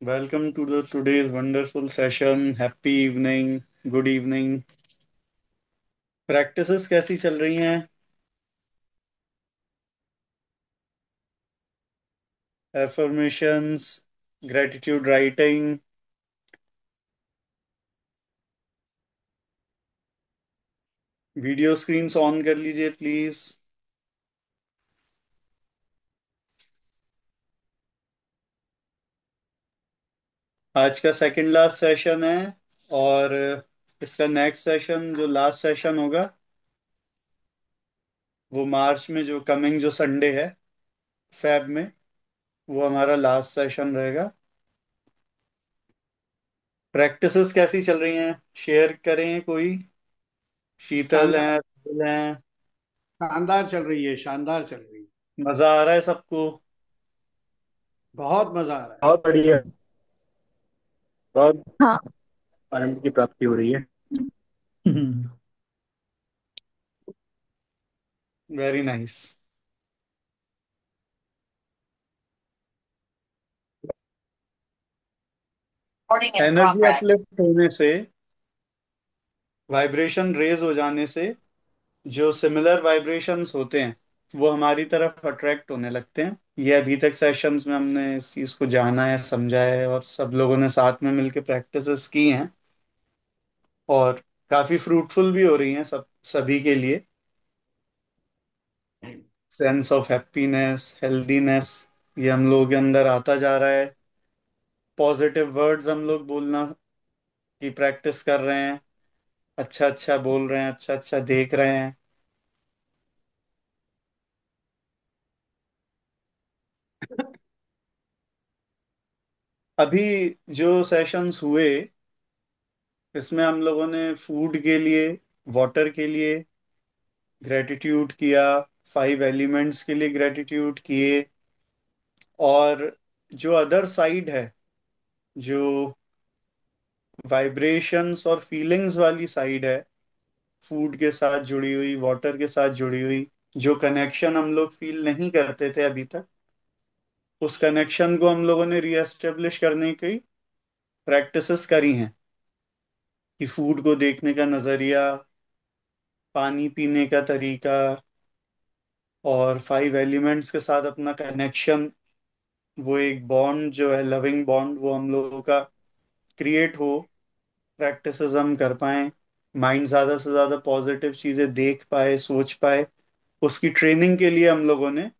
Welcome to the today's wonderful session. Happy evening. Good evening. Practices कैसी चल रही हैं? Affirmations, gratitude writing, video screens on कर लीजिए प्लीज। आज का सेकंड लास्ट सेशन है और इसका नेक्स्ट सेशन जो लास्ट सेशन होगा वो मार्च में जो कमिंग जो संडे है, फेब में, वो हमारा लास्ट सेशन रहेगा। प्रैक्टिसेस कैसी चल रही हैं? शेयर करें कोई। शीतल शानदार। हैं, राहुल हैं। शानदार चल रही है, शानदार चल रही है। मजा आ रहा है सबको? बहुत मजा आ रहा है। बहुत बढ़िया। बहुत हाँ। आनंद की प्राप्ति हो रही है। Very nice. Recording in energy progress. Uplift होने से, वाइब्रेशन रेज हो जाने से, जो सिमिलर वाइब्रेशंस होते हैं वो हमारी तरफ अट्रैक्ट होने लगते हैं। ये अभी तक सेशंस में हमने इस चीज को जाना है, समझा है, और सब लोगों ने साथ में मिलकर प्रैक्टिसेस की हैं और काफी फ्रूटफुल भी हो रही हैं सब सभी के लिए। सेंस ऑफ हैप्पीनेस, हेल्दीनेस, ये हम लोगों के अंदर आता जा रहा है। पॉजिटिव वर्ड्स हम लोग बोलना की प्रैक्टिस कर रहे हैं। अच्छा अच्छा बोल रहे हैं, अच्छा अच्छा देख रहे हैं। अभी जो सेशंस हुए इसमें हम लोगों ने फूड के लिए, वाटर के लिए ग्रेटिट्यूड किया, 5 एलिमेंट्स के लिए ग्रेटिट्यूड किए, और जो अदर साइड है, जो वाइब्रेशंस और फीलिंग्स वाली साइड है, फूड के साथ जुड़ी हुई, वाटर के साथ जुड़ी हुई, जो कनेक्शन हम लोग फील नहीं करते थे अभी तक, उस कनेक्शन को हम लोगों ने रीएस्टेब्लिश करने की प्रैक्टिसेस करी हैं। कि फूड को देखने का नजरिया, पानी पीने का तरीका, और 5 एलिमेंट्स के साथ अपना कनेक्शन, वो एक बॉन्ड जो है, लविंग बॉन्ड, वो हम लोगों का क्रिएट हो, प्रैक्टिसेस हम कर पाए, माइंड ज़्यादा से ज़्यादा पॉजिटिव चीज़ें देख पाए, सोच पाए, उसकी ट्रेनिंग के लिए हम लोगों ने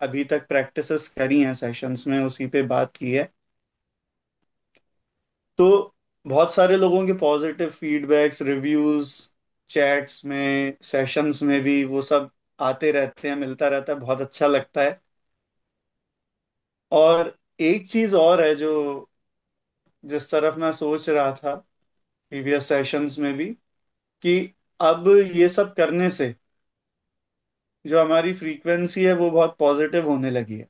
अभी तक प्रैक्टिसेस करी हैं, सेशंस में उसी पे बात की है। तो बहुत सारे लोगों के पॉजिटिव फीडबैक्स, रिव्यूज, चैट्स में, सेशंस में भी वो सब आते रहते हैं, मिलता रहता है, बहुत अच्छा लगता है। और एक चीज और है जो, जिस तरफ मैं सोच रहा था प्रीवियस सेशंस में भी, कि अब ये सब करने से जो हमारी फ्रीक्वेंसी है वो बहुत पॉजिटिव होने लगी है,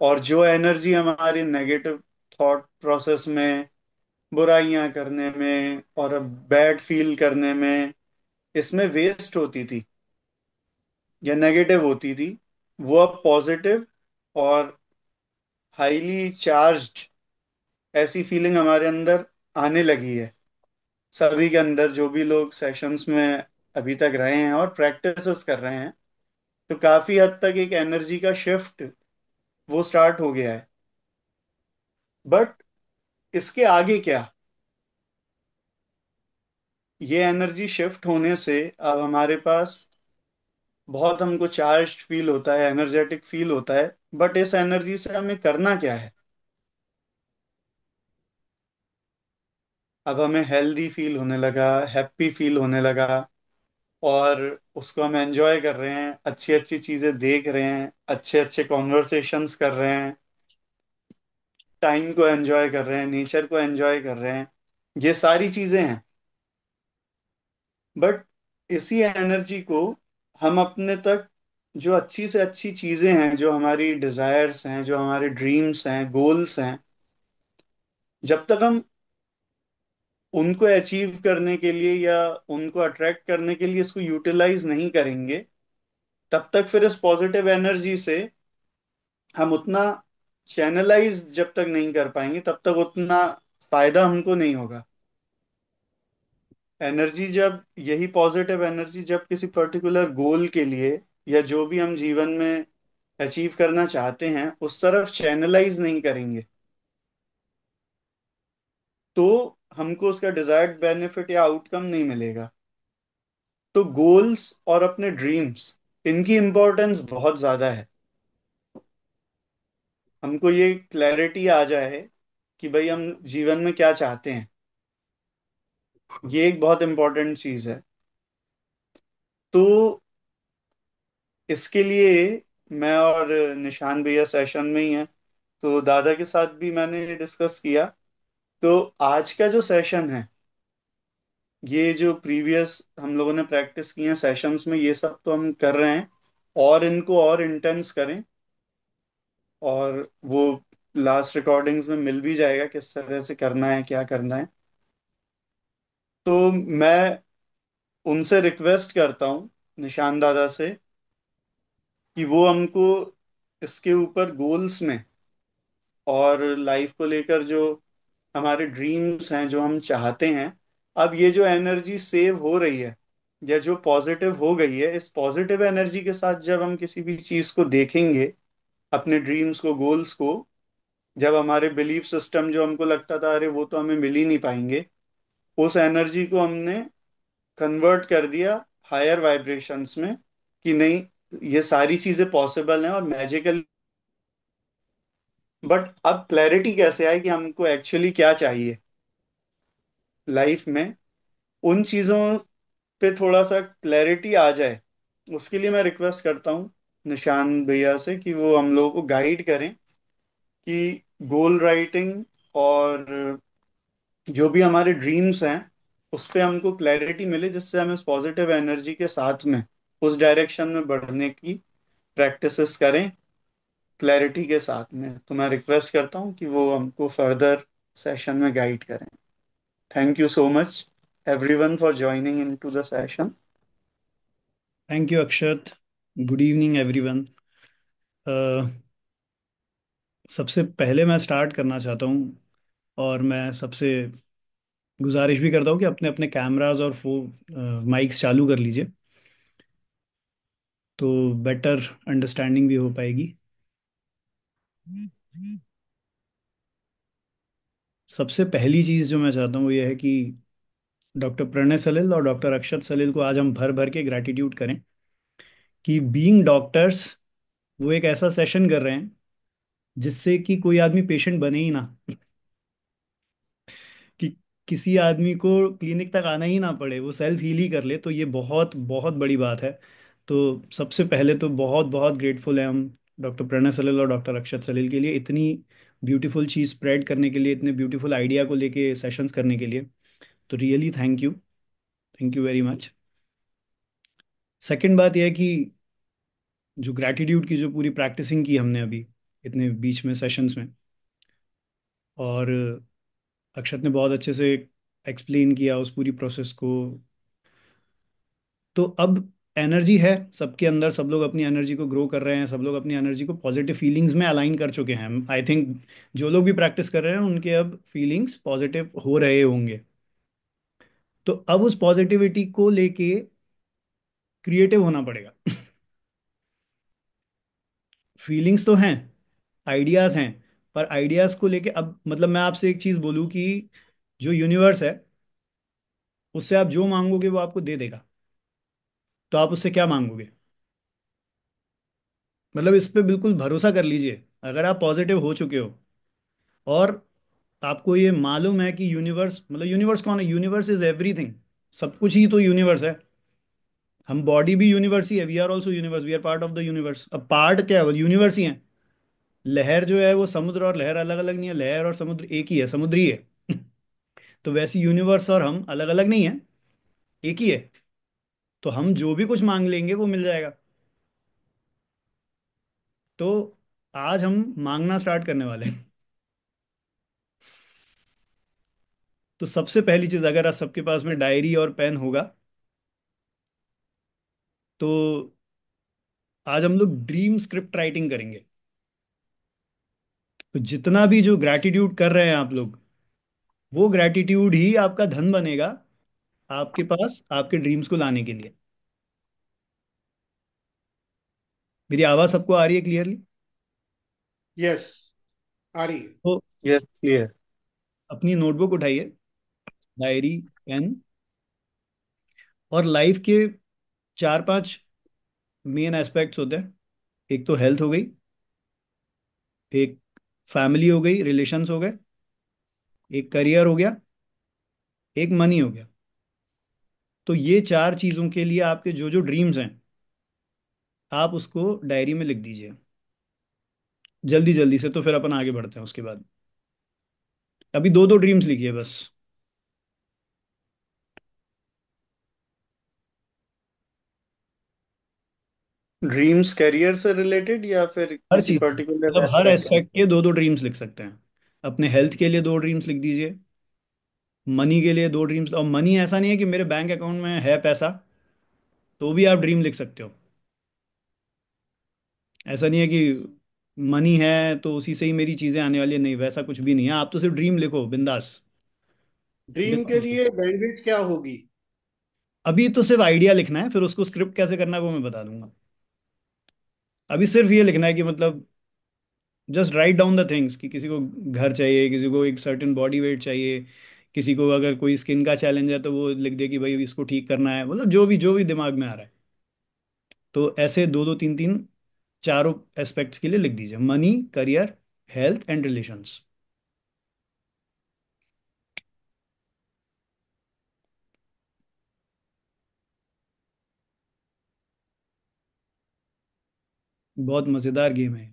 और जो एनर्जी हमारी नेगेटिव थॉट प्रोसेस में, बुराइयां करने में और बैड फील करने में, इसमें वेस्ट होती थी या नेगेटिव होती थी, वो अब पॉजिटिव और हाईली चार्ज्ड ऐसी फीलिंग हमारे अंदर आने लगी है। सभी के अंदर, जो भी लोग सेशंस में अभी तक रहे हैं और प्रैक्टिसेस कर रहे हैं, तो काफी हद तक एक एनर्जी का शिफ्ट वो स्टार्ट हो गया है। बट इसके आगे क्या? ये एनर्जी शिफ्ट होने से अब हमारे पास बहुत, हमको चार्ज फील होता है, एनर्जेटिक फील होता है, बट इस एनर्जी से हमें करना क्या है? अब हमें हेल्दी फील होने लगा, हैप्पी फील होने लगा, और उसको हम एंजॉय कर रहे हैं, अच्छी अच्छी चीजें देख रहे हैं, अच्छे अच्छे कॉन्वर्सेशंस कर रहे हैं, टाइम को एंजॉय कर रहे हैं, नेचर को एंजॉय कर रहे हैं। ये सारी चीजें हैं। बट इसी एनर्जी को हम अपने तक, जो अच्छी से अच्छी चीजें हैं, जो हमारी डिजायर्स हैं, जो हमारे ड्रीम्स हैं, गोल्स हैं, जब तक हम उनको अचीव करने के लिए या उनको अट्रैक्ट करने के लिए इसको यूटिलाइज नहीं करेंगे, तब तक फिर इस पॉजिटिव एनर्जी से हम उतना चैनलाइज जब तक नहीं कर पाएंगे तब तक उतना फायदा हमको नहीं होगा। एनर्जी जब, यही पॉजिटिव एनर्जी जब किसी पर्टिकुलर गोल के लिए या जो भी हम जीवन में अचीव करना चाहते हैं उस तरफ चैनलाइज नहीं करेंगे, तो हमको उसका डिजायर्ड बेनिफिट या आउटकम नहीं मिलेगा। तो गोल्स और अपने ड्रीम्स, इनकी इम्पोर्टेंस बहुत ज्यादा है। हमको ये क्लैरिटी आ जाए कि भाई हम जीवन में क्या चाहते हैं, ये एक बहुत इंपॉर्टेंट चीज है। तो इसके लिए मैं और निशान भैया सेशन में ही हैं, तो दादा के साथ भी मैंने डिस्कस किया। तो आज का जो सेशन है, ये जो प्रीवियस हम लोगों ने प्रैक्टिस की है सेशंस में, ये सब तो हम कर रहे हैं, और इनको और इंटेंस करें। और वो लास्ट रिकॉर्डिंग्स में मिल भी जाएगा किस तरह से करना है, क्या करना है। तो मैं उनसे रिक्वेस्ट करता हूँ, निशान दादा से, कि वो हमको इसके ऊपर गोल्स में और लाइफ को लेकर जो हमारे ड्रीम्स हैं, जो हम चाहते हैं, अब ये जो एनर्जी सेव हो रही है या जो पॉजिटिव हो गई है, इस पॉजिटिव एनर्जी के साथ जब हम किसी भी चीज को देखेंगे, अपने ड्रीम्स को, गोल्स को, जब हमारे बिलीफ सिस्टम जो हमको लगता था अरे वो तो हमें मिल ही नहीं पाएंगे, उस एनर्जी को हमने कन्वर्ट कर दिया हायर वाइब्रेशंस में, कि नहीं, ये सारी चीजें पॉसिबल हैं और मैजिकल। बट अब क्लैरिटी कैसे आए कि हमको एक्चुअली क्या चाहिए लाइफ में, उन चीजों पे थोड़ा सा क्लैरिटी आ जाए, उसके लिए मैं रिक्वेस्ट करता हूँ निशान भैया से कि वो हम लोगों को गाइड करें कि गोल राइटिंग और जो भी हमारे ड्रीम्स हैं उस पे हमको क्लैरिटी मिले, जिससे हम इस पॉजिटिव एनर्जी के साथ में उस डायरेक्शन में बढ़ने की प्रैक्टिसेस करें, क्लैरिटी के साथ में। तो मैं रिक्वेस्ट करता हूँ कि वो हमको फर्दर सेशन में गाइड करें। Thank you so much everyone for joining into the session. Thank you Akshat. Good evening everyone. सबसे पहले मैं स्टार्ट करना चाहता हूँ, और मैं सबसे गुजारिश भी करता हूँ कि अपने अपने कैमरास और माइक्स चालू कर लीजिए, तो बेटर अंडरस्टैंडिंग भी हो पाएगी। सबसे पहली चीज़ जो मैं चाहता हूँ वो ये है कि डॉक्टर प्रणय सलिल और डॉक्टर अक्षत सलिल को आज हम भर भर के ग्रैटिट्यूड करें कि बीइंग डॉक्टर्स वो एक ऐसा सेशन कर रहे हैं जिससे कि कोई आदमी पेशेंट बने ही ना, कि किसी आदमी को क्लिनिक तक आना ही ना पड़े, वो सेल्फ हील ही कर ले, तो ये बहुत बहुत बड़ी बात है। तो सबसे पहले तो बहुत बहुत ग्रेटफुल है हम डॉक्टर प्रणय सलील और डॉक्टर अक्षत सलील के लिए, इतनी ब्यूटीफुल चीज़ स्प्रेड करने के लिए, इतने ब्यूटीफुल आइडिया को लेके सेशंस करने के लिए। तो really thank you very much. Second बात यह है कि जो ग्रैटिट्यूड की जो पूरी प्रैक्टिसिंग की हमने अभी इतने बीच में सेशंस में, और अक्षत ने बहुत अच्छे से एक्सप्लेन किया उस पूरी प्रोसेस को। तो अब एनर्जी है सबके अंदर, सब लोग अपनी एनर्जी को ग्रो कर रहे हैं, सब लोग अपनी एनर्जी को पॉजिटिव फीलिंग्स में अलाइन कर चुके हैं। आई थिंक जो लोग भी प्रैक्टिस कर रहे हैं उनके अब फीलिंग्स पॉजिटिव हो रहे होंगे। तो अब उस पॉजिटिविटी को लेके क्रिएटिव होना पड़ेगा। फीलिंग्स तो हैं, आइडियाज हैं, पर आइडियाज को लेके अब मतलब मैं आपसे एक चीज बोलूँ कि जो यूनिवर्स है उससे आप जो मांगोगे वो आपको दे देगा। तो आप उससे क्या मांगोगे? मतलब इस पे बिल्कुल भरोसा कर लीजिए, अगर आप पॉजिटिव हो चुके हो और आपको ये मालूम है कि यूनिवर्स, मतलब यूनिवर्स कौन है? Universe is everything. सब कुछ ही तो यूनिवर्स है। हम बॉडी भी यूनिवर्स ही है, we are also universe, we are part of the universe. अब पार्ट क्या है? वो यूनिवर्स ही है। लहर जो है वो समुद्र और लहर अलग अलग नहीं है, लहर और समुद्र एक ही है, समुद्री है। तो वैसे यूनिवर्स और हम अलग अलग नहीं है, एक ही है। तो हम जो भी कुछ मांग लेंगे वो मिल जाएगा। तो आज हम मांगना स्टार्ट करने वाले हैं। तो सबसे पहली चीज, अगर आज सबके पास में डायरी और पेन होगा, तो आज हम लोग ड्रीम स्क्रिप्ट राइटिंग करेंगे। तो जितना भी जो ग्रैटिट्यूड कर रहे हैं आप लोग, वो ग्रैटिट्यूड ही आपका धन बनेगा आपके पास आपके ड्रीम्स को लाने के लिए। मेरी आवाज सबको आ रही है क्लियरली? यस, आ रही है। तो यस, क्लियर। अपनी नोटबुक उठाइए, डायरी, पेन, और लाइफ के चार पांच मेन एस्पेक्ट्स होते हैं। एक तो हेल्थ हो गई, एक फैमिली हो गई, रिलेशंस हो गए, एक करियर हो गया, एक मनी हो गया। तो ये चार चीजों के लिए आपके जो जो ड्रीम्स हैं, आप उसको डायरी में लिख दीजिए जल्दी जल्दी से, तो फिर अपन आगे बढ़ते हैं उसके बाद। अभी दो दो ड्रीम्स लिखिए बस। ड्रीम्स करियर से रिलेटेड या फिर हर किसी चीज से, पर्टिकुलर मतलब हर एस्पेक्ट से? एस्पेक्ट के दो दो ड्रीम्स लिख सकते हैं। अपने हेल्थ के लिए दो ड्रीम्स लिख दीजिए, मनी के लिए दो ड्रीम्स। और मनी ऐसा नहीं है कि मेरे बैंक अकाउंट में है पैसा तो भी आप ड्रीम लिख सकते हो। ऐसा नहीं है कि मनी है तो उसी से ही मेरी चीजें आने वाली है, नहीं, वैसा कुछ भी नहीं है। आप तो सिर्फ ड्रीम लिखो बिंदास, ड्रीम बिना के सोचे। लिए लैंग्वेज क्या होगी? अभी तो सिर्फ आइडिया लिखना है, फिर उसको स्क्रिप्ट कैसे करना है वो मैं बता दूंगा। अभी सिर्फ ये लिखना है कि मतलब just write down the things, कि किसी को घर चाहिए, किसी को एक सर्टेन बॉडी वेट चाहिए, किसी को अगर कोई स्किन का चैलेंज है तो वो लिख दे कि भाई इसको ठीक करना है, मतलब जो भी दिमाग में आ रहा है। तो ऐसे दो दो तीन तीन चारों एस्पेक्ट्स के लिए लिख दीजिए, money, career, health and relations. बहुत मज़ेदार गेम है।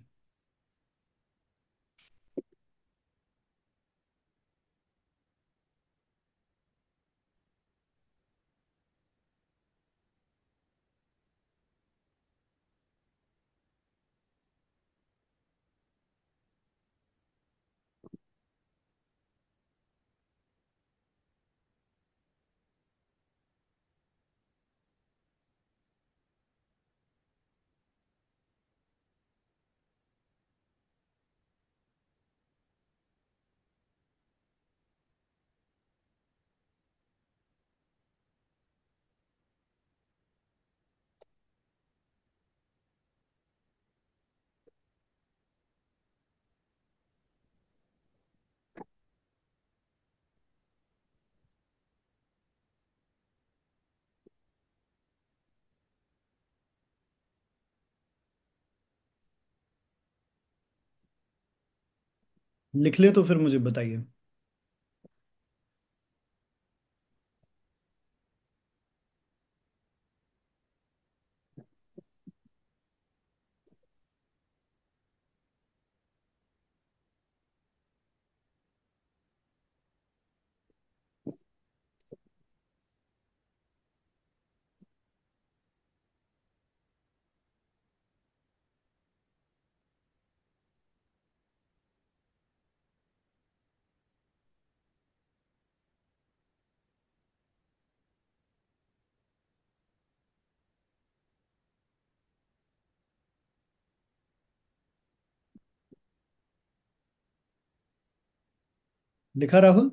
लिख ले तो फिर मुझे बताइए। लिखा राहुल?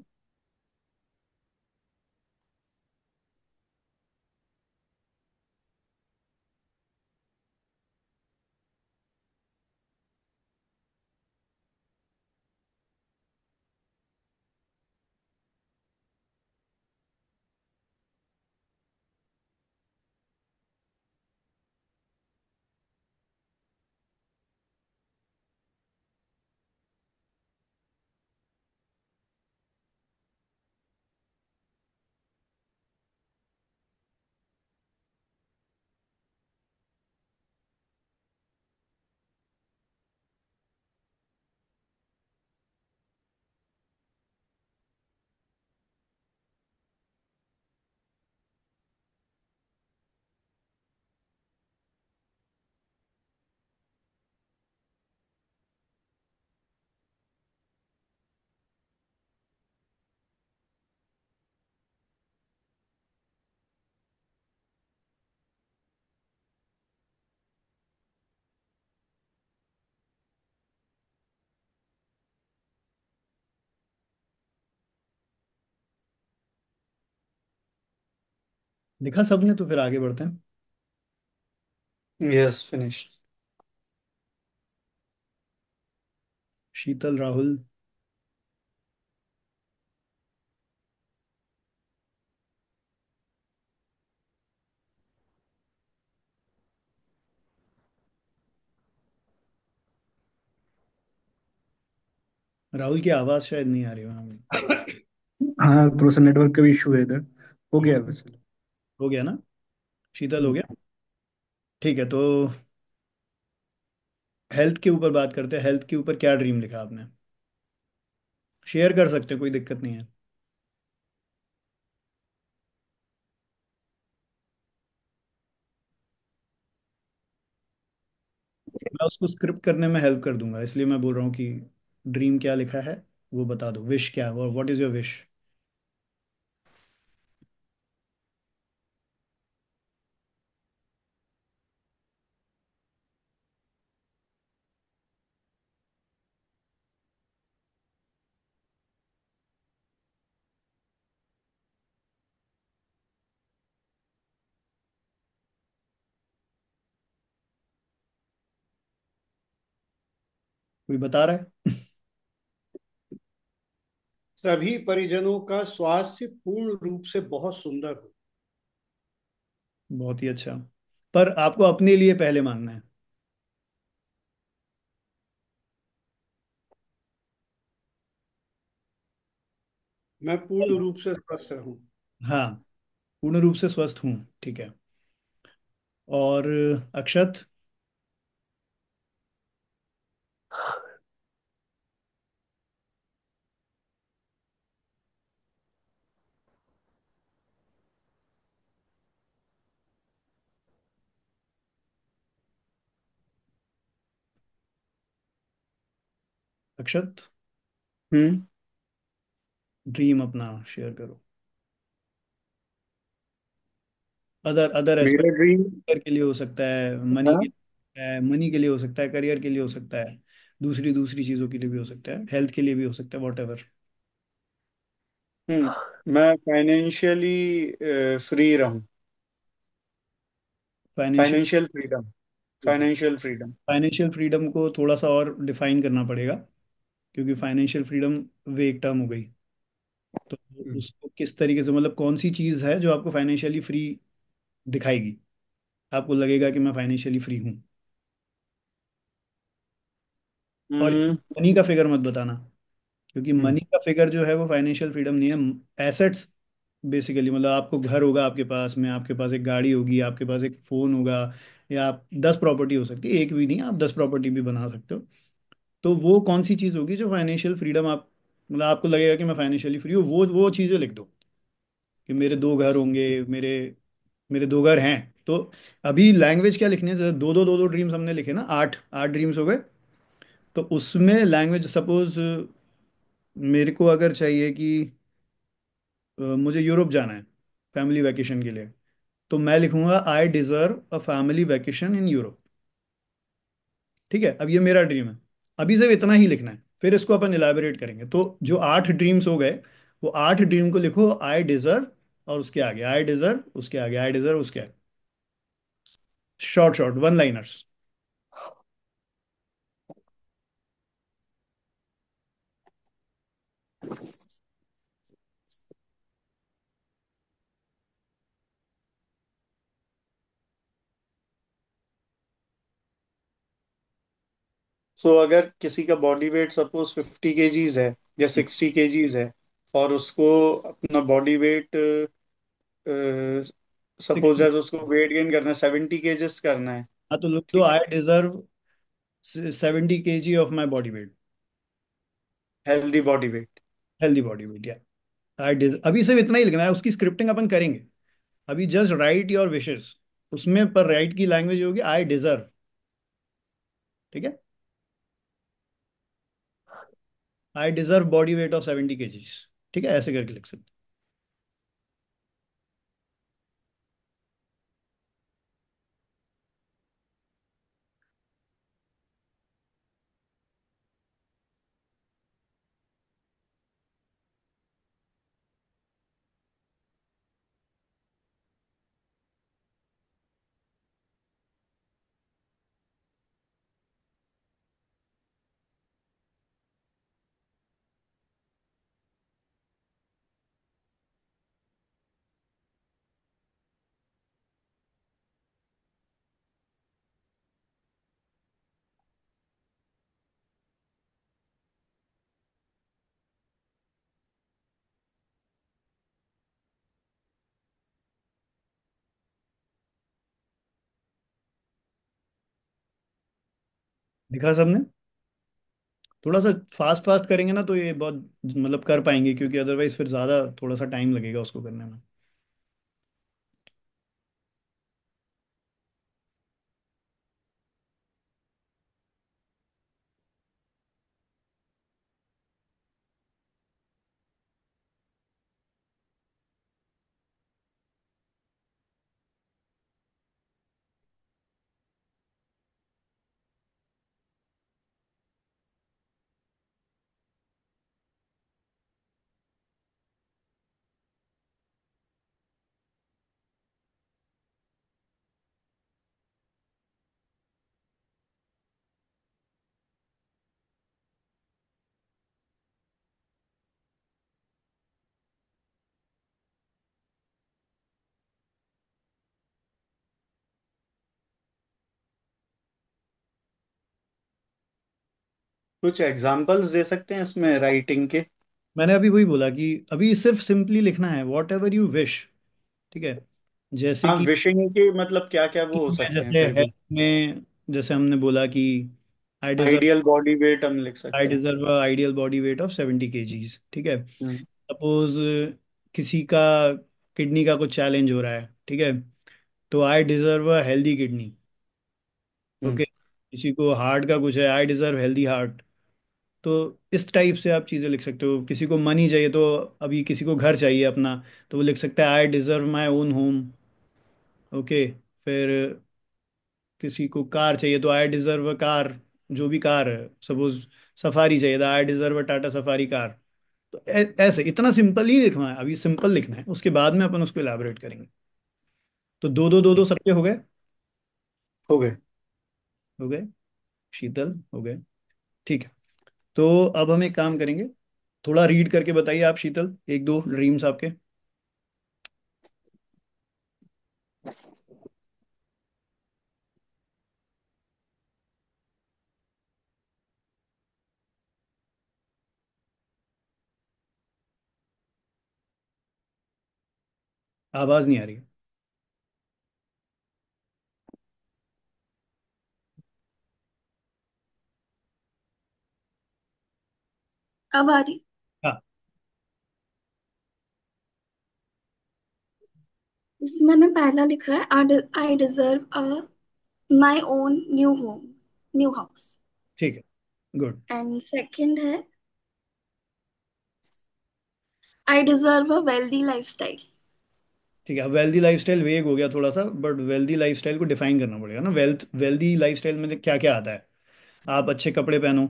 लिखा सबने, तो फिर आगे बढ़ते हैं। Yes, finish. शीतल, राहुल। राहुल की आवाज़ शायद नहीं आ रही है। हाँ, थोड़ा सा नेटवर्क का भी इशू है इधर। हो गया वैसे। हो गया ना? शीतल हो हम्म। गया। ठीक है, तो हेल्थ के ऊपर बात करते हैं। हेल्थ के ऊपर क्या ड्रीम लिखा आपने? शेयर कर सकते हैं, कोई दिक्कत नहीं है। मैं उसको स्क्रिप्ट करने में हेल्प कर दूंगा, इसलिए मैं बोल रहा हूँ कि ड्रीम क्या लिखा है वो बता दो। विश क्या है, और व्हाट इज योर विश? कोई बता रहा है? सभी परिजनों का स्वास्थ्य पूर्ण रूप से बहुत सुंदर हो। बहुत ही अच्छा। पर आपको अपने लिए पहले मांगना है। मैं पूर्ण रूप से स्वस्थ रहूं। हाँ, पूर्ण रूप से स्वस्थ हूँ, ठीक है। और अक्षत। अक्षत, हम्म। ड्रीम अपना शेयर करो। अदर अदर मेरा एस्पेक्ट। ड्रीम करियर के लिए हो सकता है, था। मनी के लिए हो सकता है, करियर के लिए हो सकता है, दूसरी दूसरी चीज़ों के लिए भी हो सकता है, हेल्थ के लिए भी हो सकता है, वॉट एवर। मैं फाइनेंशियली फ्री रहूं। Financial financial freedom. Financial freedom. Financial freedom को थोड़ा सा और डिफाइन करना पड़ेगा, क्योंकि फाइनेंशियल फ्रीडम वेग टर्म हो गई। तो उसको किस तरीके से, मतलब कौन सी चीज़ है जो आपको फाइनेंशियली फ्री दिखाएगी, आपको लगेगा कि मैं फाइनेंशियली फ्री हूँ? और हम्म। मनी का फिगर मत बताना, क्योंकि हम्म। मनी का फिगर जो है वो फाइनेंशियल फ्रीडम नहीं है। एसेट्स बेसिकली, मतलब आपको घर होगा आपके पास में, आपके पास एक गाड़ी होगी, आपके पास एक फ़ोन होगा, या आप 10 प्रॉपर्टी हो सकती है, एक भी नहीं, आप 10 प्रॉपर्टी भी बना सकते हो। तो वो कौन सी चीज़ होगी जो फाइनेंशियल फ्रीडम आप, मतलब आपको लगेगा कि मैं फाइनेंशियली फ्री हूँ, वो चीज़ें लिख दो। कि मेरे 2 घर होंगे, मेरे मेरे 2 घर हैं। तो अभी लैंग्वेज क्या लिखने से, दो दो ड्रीम्स हमने लिखे ना, 8 8 ड्रीम्स हो गए। तो उसमें लैंग्वेज, सपोज मेरे को अगर चाहिए कि मुझे यूरोप जाना है फैमिली वैकेशन के लिए, तो मैं लिखूंगा आई deserve a family vacation in Europe. ठीक है, अब ये मेरा ड्रीम है। अभी सिर्फ इतना ही लिखना है, फिर इसको अपन इलेबोरेट करेंगे। तो जो 8 ड्रीम्स हो गए, वो 8 ड्रीम को लिखो आई डिजर्व, और उसके आगे आई डिजर्व, उसके आगे आई डिजर्व, उसके आगे शॉर्ट शॉर्ट वन लाइनर्स। सो अगर किसी का बॉडी वेट सपोज 50 केजीज है या 60 केजीज है, और उसको अपना बॉडी वेट सपोज 60। है, तो उसको वेट गेन करना है, 70 केजीज करना है। हाँ, तो लिख दो ठीक आई है। Deserve 70 kg of my body weight. Healthy body wait. Healthy body wait, या आई डिजर्व। अभी सिर्फ इतना ही लिखना है, उसकी स्क्रिप्टिंग अपन करेंगे। अभी जस्ट राइट योर विशेस, उसमें पर राइट की लैंग्वेज होगी आई डिजर्व। ठीक है, I deserve body weight of 70 kg। ठीक है, ऐसे करके लिख सकते दिखा सबने? थोड़ा सा फास्ट फास्ट करेंगे ना तो ये बहुत मतलब कर पाएंगे, क्योंकि अदरवाइज फिर ज़्यादा थोड़ा सा टाइम लगेगा उसको करने में। कुछ एग्जांपल्स दे सकते हैं इसमें राइटिंग के? मैंने अभी वही बोला कि अभी सिर्फ सिंपली लिखना है, वॉट एवर यू विश। ठीक है। जैसे हाँ, कि विशिंग के मतलब क्या क्या वो हो में सकते हैं जैसे फिर हेल्थ भी? में, जैसे हमने बोला कि I deserve ideal body wait हम लिख आई सकते हैं। Deserve ideal body weight of 70 kgs। ठीक है। हम्म। सपोज किसी का किडनी का कुछ चैलेंज हो रहा है, ठीक है, तो आई deserve a healthy kidney. Hmm. Okay. किसी को हार्ट का कुछ है, आई डिजर्व हेल्दी हार्ट। तो इस टाइप से आप चीज़ें लिख सकते हो। किसी को मनी चाहिए, तो अभी किसी को घर चाहिए अपना, तो वो लिख सकता है I deserve my own home. Okay. फिर किसी को कार चाहिए तो आई डिजर्व अ कार, जो भी कार है, सपोज सफारी चाहिए था, I deserve a Tata safari car. तो ऐसे इतना सिंपल ही लिखना है, अभी सिंपल लिखना है, उसके बाद में अपन उसको इलाबोरेट करेंगे। तो दो दो दो दो सबके हो गए? हो गए। हो गए। शीतल हो गए। ठीक है। तो अब हम एक काम करेंगे, थोड़ा रीड करके बताइए आप शीतल, एक दो ड्रीम्स आपके। आवाज नहीं आ रही है। अब आ रही। हाँ। इसमें मैंने पहला लिखा है आई deserve a my own new home, new house. ठीक है। गुड। एंड सेकंड है आई डिजर्व अ वेल्दी लाइफस्टाइल। ठीक है। वेल्दी लाइफस्टाइल वेग हो गया थोड़ा सा, बट वेल्दी लाइफस्टाइल को डिफाइन करना पड़ेगा ना। वेल्दी लाइफस्टाइल में क्या क्या आता है? आप अच्छे कपड़े पहनो,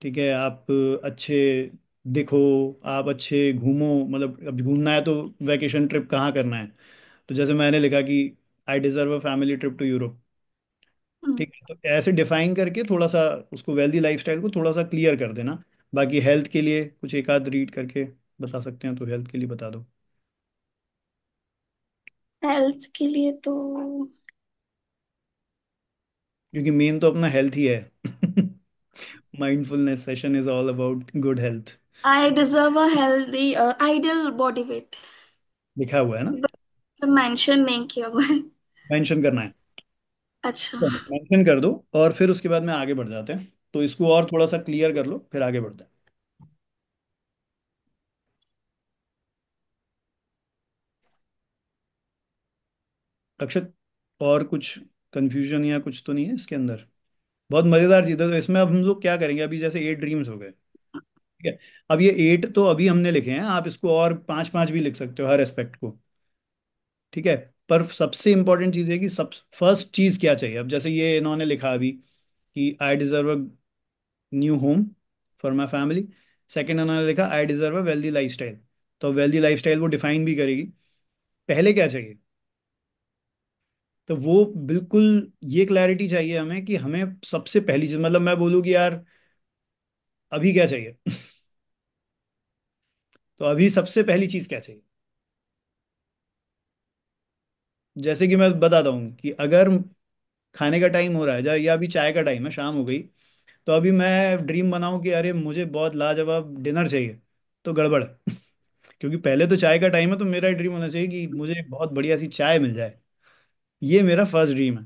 ठीक है, आप अच्छे दिखो, आप अच्छे घूमो, मतलब अब घूमना है तो वैकेशन ट्रिप कहाँ करना है? तो जैसे मैंने लिखा कि I deserve a family trip to Europe. ठीक है। तो ऐसे डिफाइन करके थोड़ा सा उसको, वेल्दी लाइफस्टाइल को थोड़ा सा क्लियर कर देना। बाकी हेल्थ के लिए कुछ एक आध रीड करके बता सकते हैं, तो हेल्थ के लिए बता दो। हेल्थ के लिए तो क्योंकि मेन तो अपना हेल्थ ही है। Mindfulness session is all about good health. I deserve a healthy ideal body wait. लिखा हुआ है ना? मेंशन नहीं किया हुआ है। मेंशन करना है। अच्छा। मेंशन कर दो, और फिर उसके बाद में आगे बढ़ जाते हैं। तो इसको और थोड़ा सा क्लियर कर लो, फिर आगे बढ़ते हैं। अक्षत, और कुछ कंफ्यूजन या कुछ तो नहीं है इसके अंदर? बहुत मजेदार चीज है। तो इसमें अब हम लोग क्या करेंगे, अभी जैसे 8 ड्रीम्स हो गए, ठीक है। अब ये 8 तो अभी हमने लिखे हैं, आप इसको और पांच पांच भी लिख सकते हो हर एस्पेक्ट को। ठीक है। पर सबसे इंपॉर्टेंट चीज है कि सब फर्स्ट चीज क्या चाहिए। अब जैसे ये इन्होंने लिखा अभी कि I deserve a new home for my family. Second उन्होंने लिखा आई डिजर्व अ वेल्दी लाइफस्टाइल। तो वेल्दी लाइफस्टाइल वो डिफाइन भी करेगी। पहले क्या चाहिए? तो वो बिल्कुल ये क्लैरिटी चाहिए हमें कि हमें सबसे पहली चीज, मतलब मैं बोलूँ कि यार अभी क्या चाहिए? तो अभी सबसे पहली चीज क्या चाहिए? जैसे कि मैं बताता हूँ कि अगर खाने का टाइम हो रहा है या अभी चाय का टाइम है, शाम हो गई, तो अभी मैं ड्रीम बनाऊं कि अरे मुझे बहुत लाजवाब डिनर चाहिए, तो गड़बड़ है। क्योंकि पहले तो चाय का टाइम है, तो मेरा ड्रीम होना चाहिए कि मुझे बहुत बढ़िया सी चाय मिल जाए। ये मेरा फर्स्ट ड्रीम है।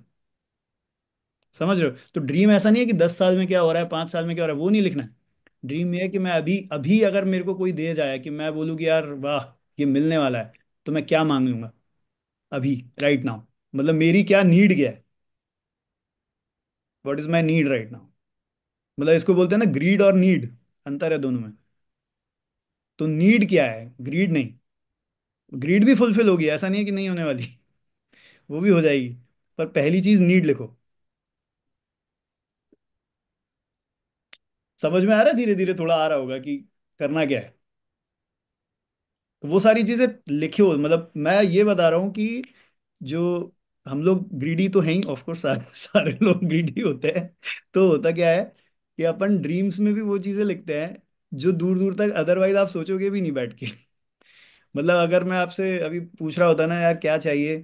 समझ रहे हो? तो ड्रीम ऐसा नहीं है कि 10 साल में क्या हो रहा है, 5 साल में क्या हो रहा है, वो नहीं लिखना है। ड्रीम ये है कि मैं अभी अभी अगर मेरे को कोई दे जाए, कि मैं बोलूँ कि यार वाह ये मिलने वाला है, तो मैं क्या मांग लूंगा अभी, राइट नाउ। मतलब मेरी क्या नीड क्या है, what is my need right now. मतलब इसको बोलते हैं ना ग्रीड और नीड, अंतर है दोनों में। तो नीड क्या है, ग्रीड नहीं। ग्रीड भी फुलफिल होगी, ऐसा नहीं है कि नहीं होने वाली, वो भी हो जाएगी। पर पहली चीज नीड लिखो। समझ में आ रहा है, धीरे धीरे थोड़ा आ रहा होगा कि करना क्या है। तो वो सारी चीजें लिखियो। मतलब मैं ये बता रहा हूँ कि जो हम लोग ग्रीडी तो हैं ही, ऑफ कोर्स सारे सारे लोग ग्रीडी होते हैं। तो होता क्या है कि अपन ड्रीम्स में भी वो चीजें लिखते हैं जो दूर दूर तक अदरवाइज आप सोचोगे भी नहीं बैठ के। मतलब अगर मैं आपसे अभी पूछ रहा होता ना यार क्या चाहिए,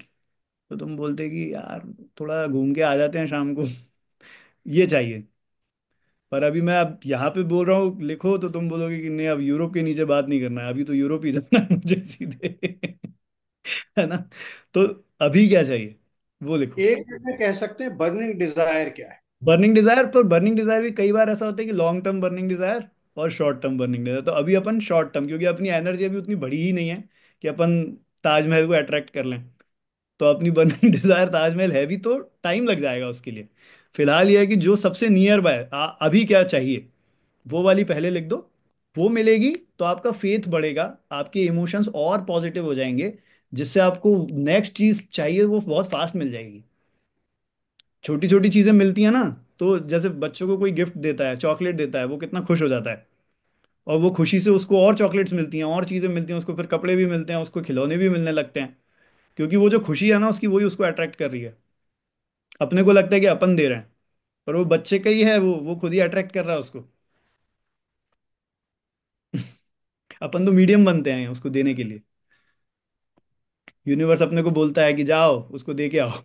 तो तुम बोलते कि यार थोड़ा घूम के आ जाते हैं शाम को, ये चाहिए। पर अभी मैं अब यहाँ पे बोल रहा हूँ लिखो, तो तुम बोलोगे कि नहीं अब यूरोप के नीचे बात नहीं करना है, अभी तो यूरोप ही जाना है मुझे सीधे। है ना? तो अभी क्या चाहिए वो लिखो। एक में कह सकते हैं बर्निंग डिजायर क्या है। बर्निंग डिजायर, पर बर्निंग डिजायर भी कई बार ऐसा होता है कि लॉन्ग टर्म बर्निंग डिजायर और शॉर्ट टर्म बर्निंग डिजायर। तो अभी अपन शॉर्ट टर्म, क्योंकि अपनी एनर्जी अभी उतनी बड़ी ही नहीं है कि अपन ताजमहल को अट्रैक्ट कर लें। तो अपनी बर्निंग डिजायर ताजमहल है भी, तो टाइम लग जाएगा उसके लिए। फिलहाल ये है कि जो सबसे नियर बाय अभी क्या चाहिए, वो वाली पहले लिख दो। वो मिलेगी तो आपका फेथ बढ़ेगा, आपके इमोशंस और पॉजिटिव हो जाएंगे, जिससे आपको नेक्स्ट चीज चाहिए वो बहुत फास्ट मिल जाएगी। छोटी छोटी चीजें मिलती हैं ना, तो जैसे बच्चों को कोई गिफ्ट देता है, चॉकलेट देता है, वो कितना खुश हो जाता है। और वो खुशी से उसको और चॉकलेट्स मिलती हैं, और चीजें मिलती हैं उसको, फिर कपड़े भी मिलते हैं उसको, खिलौने भी मिलने लगते हैं। क्योंकि वो जो खुशी है ना उसकी, वही उसको अट्रैक्ट कर रही है। अपने को लगता है कि अपन दे रहे हैं, पर वो बच्चे का ही है, वो खुद ही अट्रैक्ट कर रहा है उसको। अपन तो मीडियम बनते हैं उसको देने के लिए। यूनिवर्स अपने को बोलता है कि जाओ उसको दे के आओ।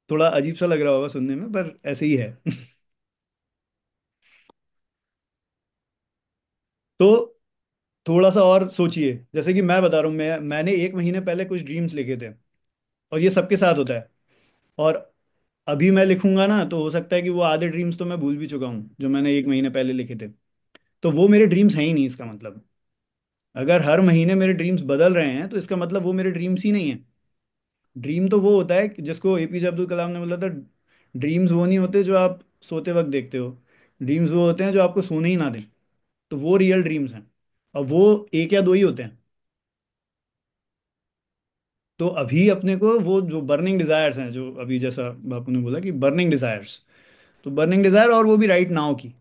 थोड़ा अजीब सा लग रहा होगा सुनने में, पर ऐसे ही है। तो थोड़ा सा और सोचिए, जैसे कि मैं बता रहा हूँ, मैंने 1 महीने पहले कुछ ड्रीम्स लिखे थे, और ये सबके साथ होता है। और अभी मैं लिखूंगा ना, तो हो सकता है कि वो आधे ड्रीम्स तो मैं भूल भी चुका हूँ जो मैंने 1 महीने पहले लिखे थे। तो वो मेरे ड्रीम्स हैं ही नहीं, इसका मतलब। अगर हर महीने मेरे ड्रीम्स बदल रहे हैं, तो इसका मतलब वो मेरे ड्रीम्स ही नहीं है। ड्रीम तो वो होता है जिसको एपीजे अब्दुल कलाम ने बोला था, ड्रीम्स वो नहीं होते जो आप सोते वक्त देखते हो, ड्रीम्स वो होते हैं जो आपको सोने ही ना दें। तो वो रियल ड्रीम्स हैं, और वो एक या दो ही होते हैं। तो अभी अपने को वो जो बर्निंग डिजायर्स हैं, जो अभी जैसा बापू ने बोला कि बर्निंग डिजायर्स, तो बर्निंग डिजायर, और वो भी राइट नाउ की।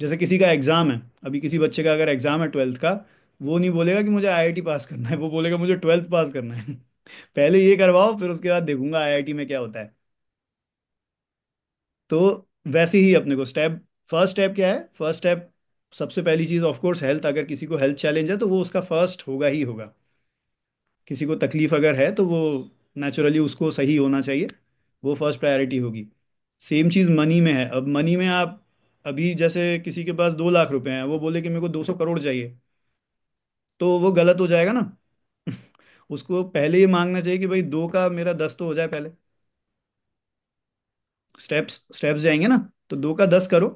जैसे किसी का एग्जाम है, अभी किसी बच्चे का अगर एग्जाम है 12th का, वो नहीं बोलेगा कि मुझे आईआईटी पास करना है, वो बोलेगा मुझे 12th पास करना है। पहले ये करवाओ, फिर उसके बाद देखूंगा आईआईटी में क्या होता है। तो वैसे ही अपने को स्टेप, फर्स्ट स्टेप क्या है, फर्स्ट स्टेप सबसे पहली चीज ऑफ कोर्स हेल्थ। अगर किसी को हेल्थ चैलेंज है तो वो उसका फर्स्ट होगा ही होगा। किसी को तकलीफ अगर है तो वो नेचुरली उसको सही होना चाहिए, वो फर्स्ट प्रायोरिटी होगी। सेम चीज मनी में है। अब मनी में आप अभी जैसे किसी के पास 2 लाख रुपए हैं, वो बोले कि मेरे को 200 करोड़ चाहिए, तो वो गलत हो जाएगा ना। उसको पहले ये मांगना चाहिए कि भाई 2 का मेरा 10 तो हो जाए पहले। स्टेप्स स्टेप्स जाएंगे ना, तो 2 का 10 करो,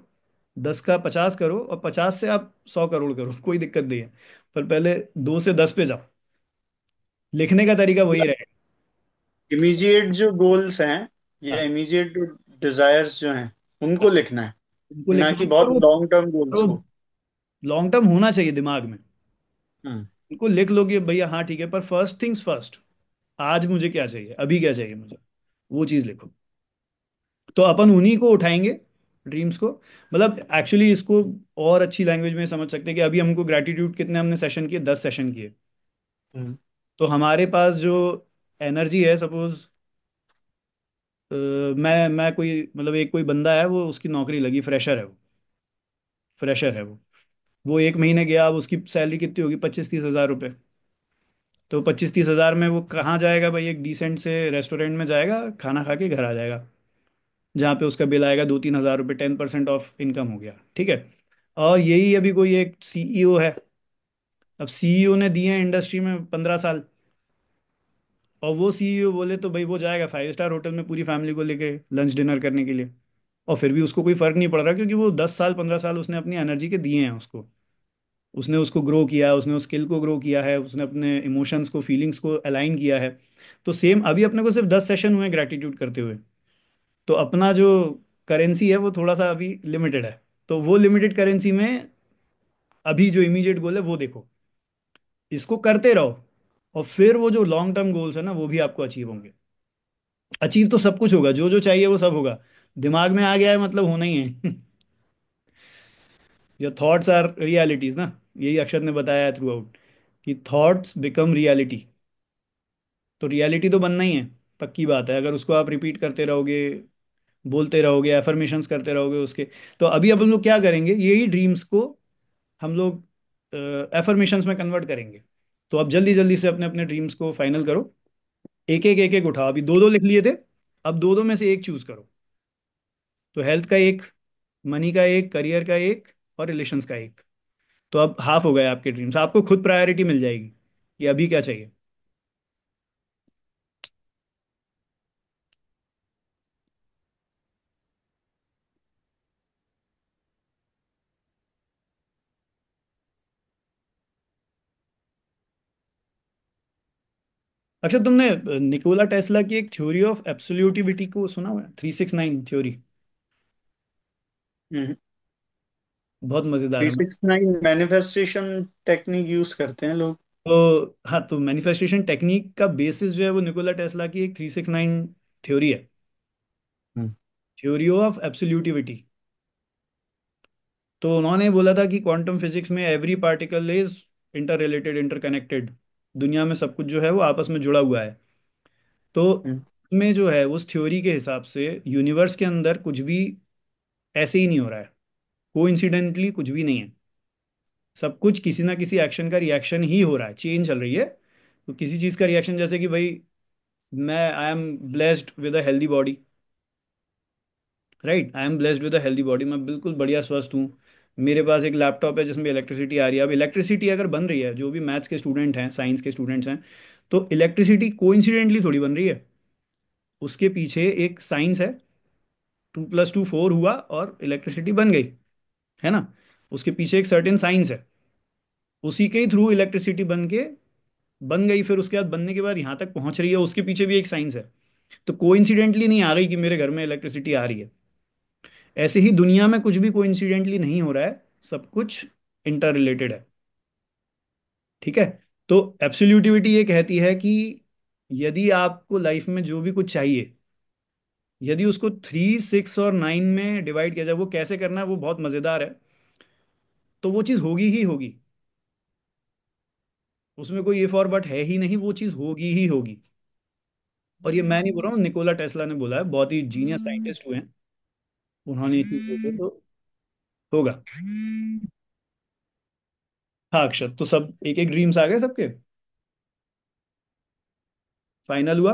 10 का 50 करो, और 50 से आप 100 करोड़ करो, कोई दिक्कत नहीं है। पर पहले 2 से 10 पे जाओ। लिखने का तरीका वही रहेगा। इमीडिएट जो गोल्स हैं या हाँ, इमीडिएट जो डिजायर्स जो हैं उनको लिखना है, उनको ना लिखना कि है, बहुत लॉन्ग टर्म गोल्स और को। लॉन्ग टर्म होना चाहिए दिमाग में। हम्म। उनको लिख लोगे भैया, हाँ ठीक है, पर फर्स्ट थिंग्स फर्स्ट। आज मुझे क्या चाहिए, अभी क्या चाहिए मुझे, वो चीज लिखो। तो अपन उन्हीं को उठाएंगे, ड्रीम्स को। मतलब एक्चुअली इसको और अच्छी लैंग्वेज में समझ सकते हैं कि अभी हमको ग्रैटिट्यूड कितने हमने सेशन किए, 10 सेशन किए। हम्म। तो हमारे पास जो एनर्जी है, सपोज मैं कोई मतलब एक कोई बंदा है, वो उसकी नौकरी लगी, फ्रेशर है वो, फ्रेशर है वो 1 महीने गया, अब उसकी सैलरी कितनी होगी, 25-30 हज़ार रुपये। तो 25-30 हज़ार में वो कहाँ जाएगा भाई, एक डिसेंट से रेस्टोरेंट में जाएगा, खाना खा के घर आ जाएगा, जहाँ पे उसका बिल आएगा 2-3 हज़ार रुपये, 10% ऑफ इनकम हो गया, ठीक है। और यही अभी कोई एक सीईओ है। अब सीईओ ने दिए हैं इंडस्ट्री में 15 साल, और वो सीईओ बोले तो भाई वो जाएगा 5 स्टार होटल में पूरी फैमिली को लेके लंच डिनर करने के लिए। और फिर भी उसको कोई फर्क नहीं पड़ रहा, क्योंकि वो 10 साल 15 साल उसने अपनी एनर्जी के दिए हैं उसको। उसने उसको ग्रो किया है, उसने उस स्किल को ग्रो किया है, उसने अपने इमोशंस को, फीलिंग्स को अलाइन किया है। तो सेम अभी अपने को सिर्फ 10 सेशन हुए ग्रेटिट्यूड करते हुए। तो अपना जो करेंसी है वो थोड़ा सा अभी लिमिटेड है। तो वो लिमिटेड करेंसी में अभी जो इमीडिएट गोल है वो देखो, इसको करते रहो। और फिर वो जो लॉन्ग टर्म गोल्स है ना वो भी आपको अचीव होंगे। अचीव तो सब कुछ होगा, जो जो चाहिए वो सब होगा। दिमाग में आ गया है मतलब होना ही है। योर थॉट्स आर रियलिटीज ना, यही अक्षत ने बताया है थ्रू आउट, कि थॉट्स बिकम रियलिटी। तो रियलिटी तो बनना ही है, पक्की बात है, अगर उसको आप रिपीट करते रहोगे, बोलते रहोगे, एफर्मेशंस करते रहोगे उसके। तो अभी अपन लोग क्या करेंगे, यही ड्रीम्स को हम लोग एफर्मेशंस में कन्वर्ट करेंगे। तो अब जल्दी जल्दी से अपने अपने ड्रीम्स को फाइनल करो। एक एक उठाओ, अभी दो दो लिख लिए थे, अब दो दो में से एक चूज करो। तो हेल्थ का एक, मनी का एक, करियर का एक, और रिलेशंस का एक। तो अब हाफ हो गए आपके ड्रीम्स, आपको खुद प्रायोरिटी मिल जाएगी कि अभी क्या चाहिए। अच्छा, तुमने निकोला टेस्ला की एक थ्योरी ऑफ एब्सोल्यूटिविटी को सुना हुआ है, 369 थ्योरी? बहुत मजेदार थ्री है। Six nine manifestation technique use करते हैं लोग। तो हाँ, तो मैनिफेस्टेशन टेक्निक का बेसिस जो है वो निकोला टेस्ला की एक 369 थ्योरी है, हम्म। Theory of एब्सोल्यूटिविटी। तो उन्होंने बोला था कि क्वांटम फिजिक्स में every particle is inter related, interconnected. दुनिया में सब कुछ जो है वो आपस में जुड़ा हुआ है। तो हम्म। में जो है उस थ्योरी के हिसाब से यूनिवर्स के अंदर कुछ भी ऐसे ही नहीं हो रहा है, कोइंसिडेंटली कुछ भी नहीं है। सब कुछ किसी ना किसी एक्शन का रिएक्शन ही हो रहा है, चेंज चल रही है। तो किसी चीज़ का रिएक्शन, जैसे कि भाई मैं I am blessed with a healthy body, right, I am blessed with a healthy body, मैं बिल्कुल बढ़िया स्वस्थ हूँ। मेरे पास एक लैपटॉप है जिसमें इलेक्ट्रिसिटी आ रही है। अब इलेक्ट्रिसिटी अगर बन रही है, जो भी मैथ्स के स्टूडेंट हैं, साइंस के स्टूडेंट्स हैं, तो इलेक्ट्रिसिटी कोइंसिडेंटली थोड़ी बन रही है। उसके पीछे एक साइंस है, 2+2 4 हुआ और इलेक्ट्रिसिटी बन गई, है ना। उसके पीछे एक सर्टेन साइंस है, उसी के थ्रू इलेक्ट्रिसिटी बन गई, फिर उसके बाद बनने के बाद यहाँ तक पहुंच रही है, उसके पीछे भी एक साइंस है। तो कोइंसिडेंटली नहीं आ गई कि मेरे घर में इलेक्ट्रिसिटी आ रही है। ऐसे ही दुनिया में कुछ भी कोइंसिडेंटली नहीं हो रहा है, सब कुछ इंटर रिलेटेड है। ठीक है। तो एब्सोल्यूटिविटी ये कहती है कि यदि आपको लाइफ में जो भी कुछ चाहिए, यदि उसको 3 6 और 9 में डिवाइड किया जाए, वो कैसे करना है वो बहुत मजेदार है। तो वो चीज़ होगी ही होगी, उसमें कोई इफ और बट है ही नहीं, वो चीज़ होगी ही होगी। और ये मैं नहीं बोल रहा हूँ, निकोला टेस्ला ने बोला है, बहुत ही जीनियस साइंटिस्ट हुए हैं, उन्होंने ये चीज़ बोली है, तो होगा। हाँ अक्षर, तो सब एक एक ड्रीम्स आ गए सबके, फाइनल हुआ।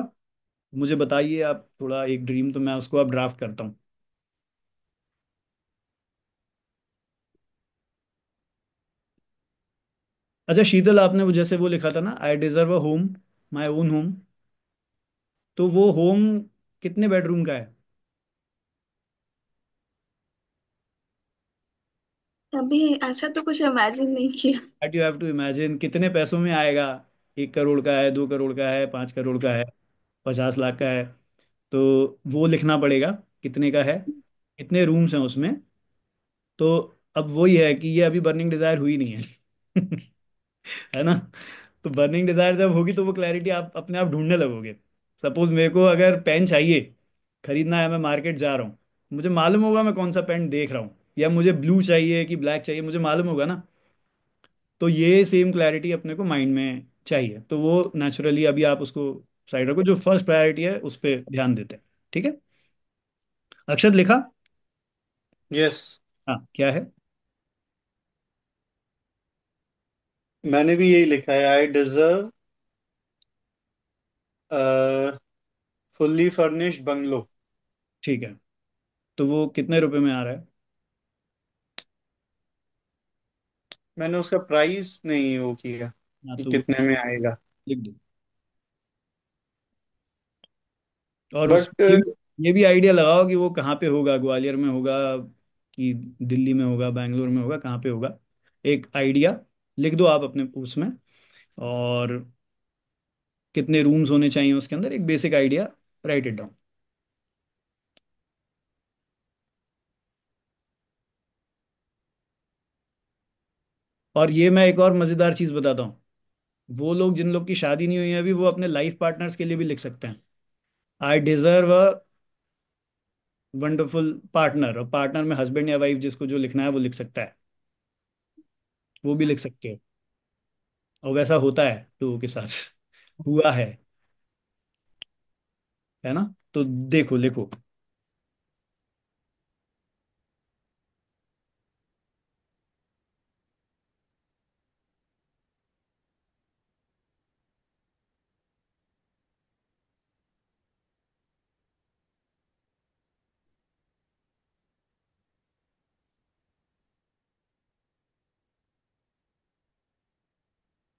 मुझे बताइए आप थोड़ा एक ड्रीम, तो मैं उसको अब ड्राफ्ट करता हूँ। अच्छा शीतल, आपने वो जैसे वो लिखा था ना, आई deserve a home, my own home, तो वो होम कितने बेडरूम का है? अभी ऐसा तो कुछ इमेजिन नहीं किया। That you have to imagine, कितने पैसों में आएगा? 1 करोड़ का है, 2 करोड़ का है, 5 करोड़ का है, 50 लाख का है? तो वो लिखना पड़ेगा, कितने का है, कितने रूम्स हैं उसमें। तो अब वही है कि ये अभी बर्निंग डिजायर हुई नहीं है। है ना। तो बर्निंग डिजायर जब होगी तो वो क्लैरिटी आप अपने आप ढूंढने लगोगे। सपोज मेरे को अगर पेन चाहिए, खरीदना है, मैं मार्केट जा रहा हूँ, मुझे मालूम होगा मैं कौन सा पेन देख रहा हूँ, या मुझे ब्लू चाहिए कि ब्लैक चाहिए, मुझे मालूम होगा ना। तो ये सेम क्लैरिटी अपने को माइंड में चाहिए, तो वो नेचुरली अभी आप उसको साइड रखो, जो फर्स्ट प्रायोरिटी है उस पर ध्यान देते हैं। ठीक है। अक्षत लिखा? यस। हाँ, क्या है? मैंने भी यही लिखा है, I deserve fully furnished bungalow. ठीक है। तो वो कितने रुपए में आ रहा है? मैंने उसका प्राइस नहीं वो किया हाँ कि तो वो कितने में आएगा। लिख दो। और उस बट ये भी आइडिया लगाओ कि वो कहाँ पे होगा, ग्वालियर में होगा कि दिल्ली में होगा, बैंगलोर में होगा, कहाँ पे होगा। एक आइडिया लिख दो आप अपने उसमें, और कितने रूम्स होने चाहिए उसके अंदर, एक basic idea, right it down. और ये मैं एक और मज़ेदार चीज़ बताता हूँ, वो लोग जिन लोग की शादी नहीं हुई है अभी, वो अपने लाइफ पार्टनर्स के लिए भी लिख सकते हैं, आई डिजर्व अ वंडरफुल पार्टनर। और पार्टनर में हस्बैंड या वाइफ जिसको जो लिखना है वो लिख सकता है, वो भी लिख सकते हो। और वैसा होता है लोगों के साथ हुआ है ना? तो देखो लिखो।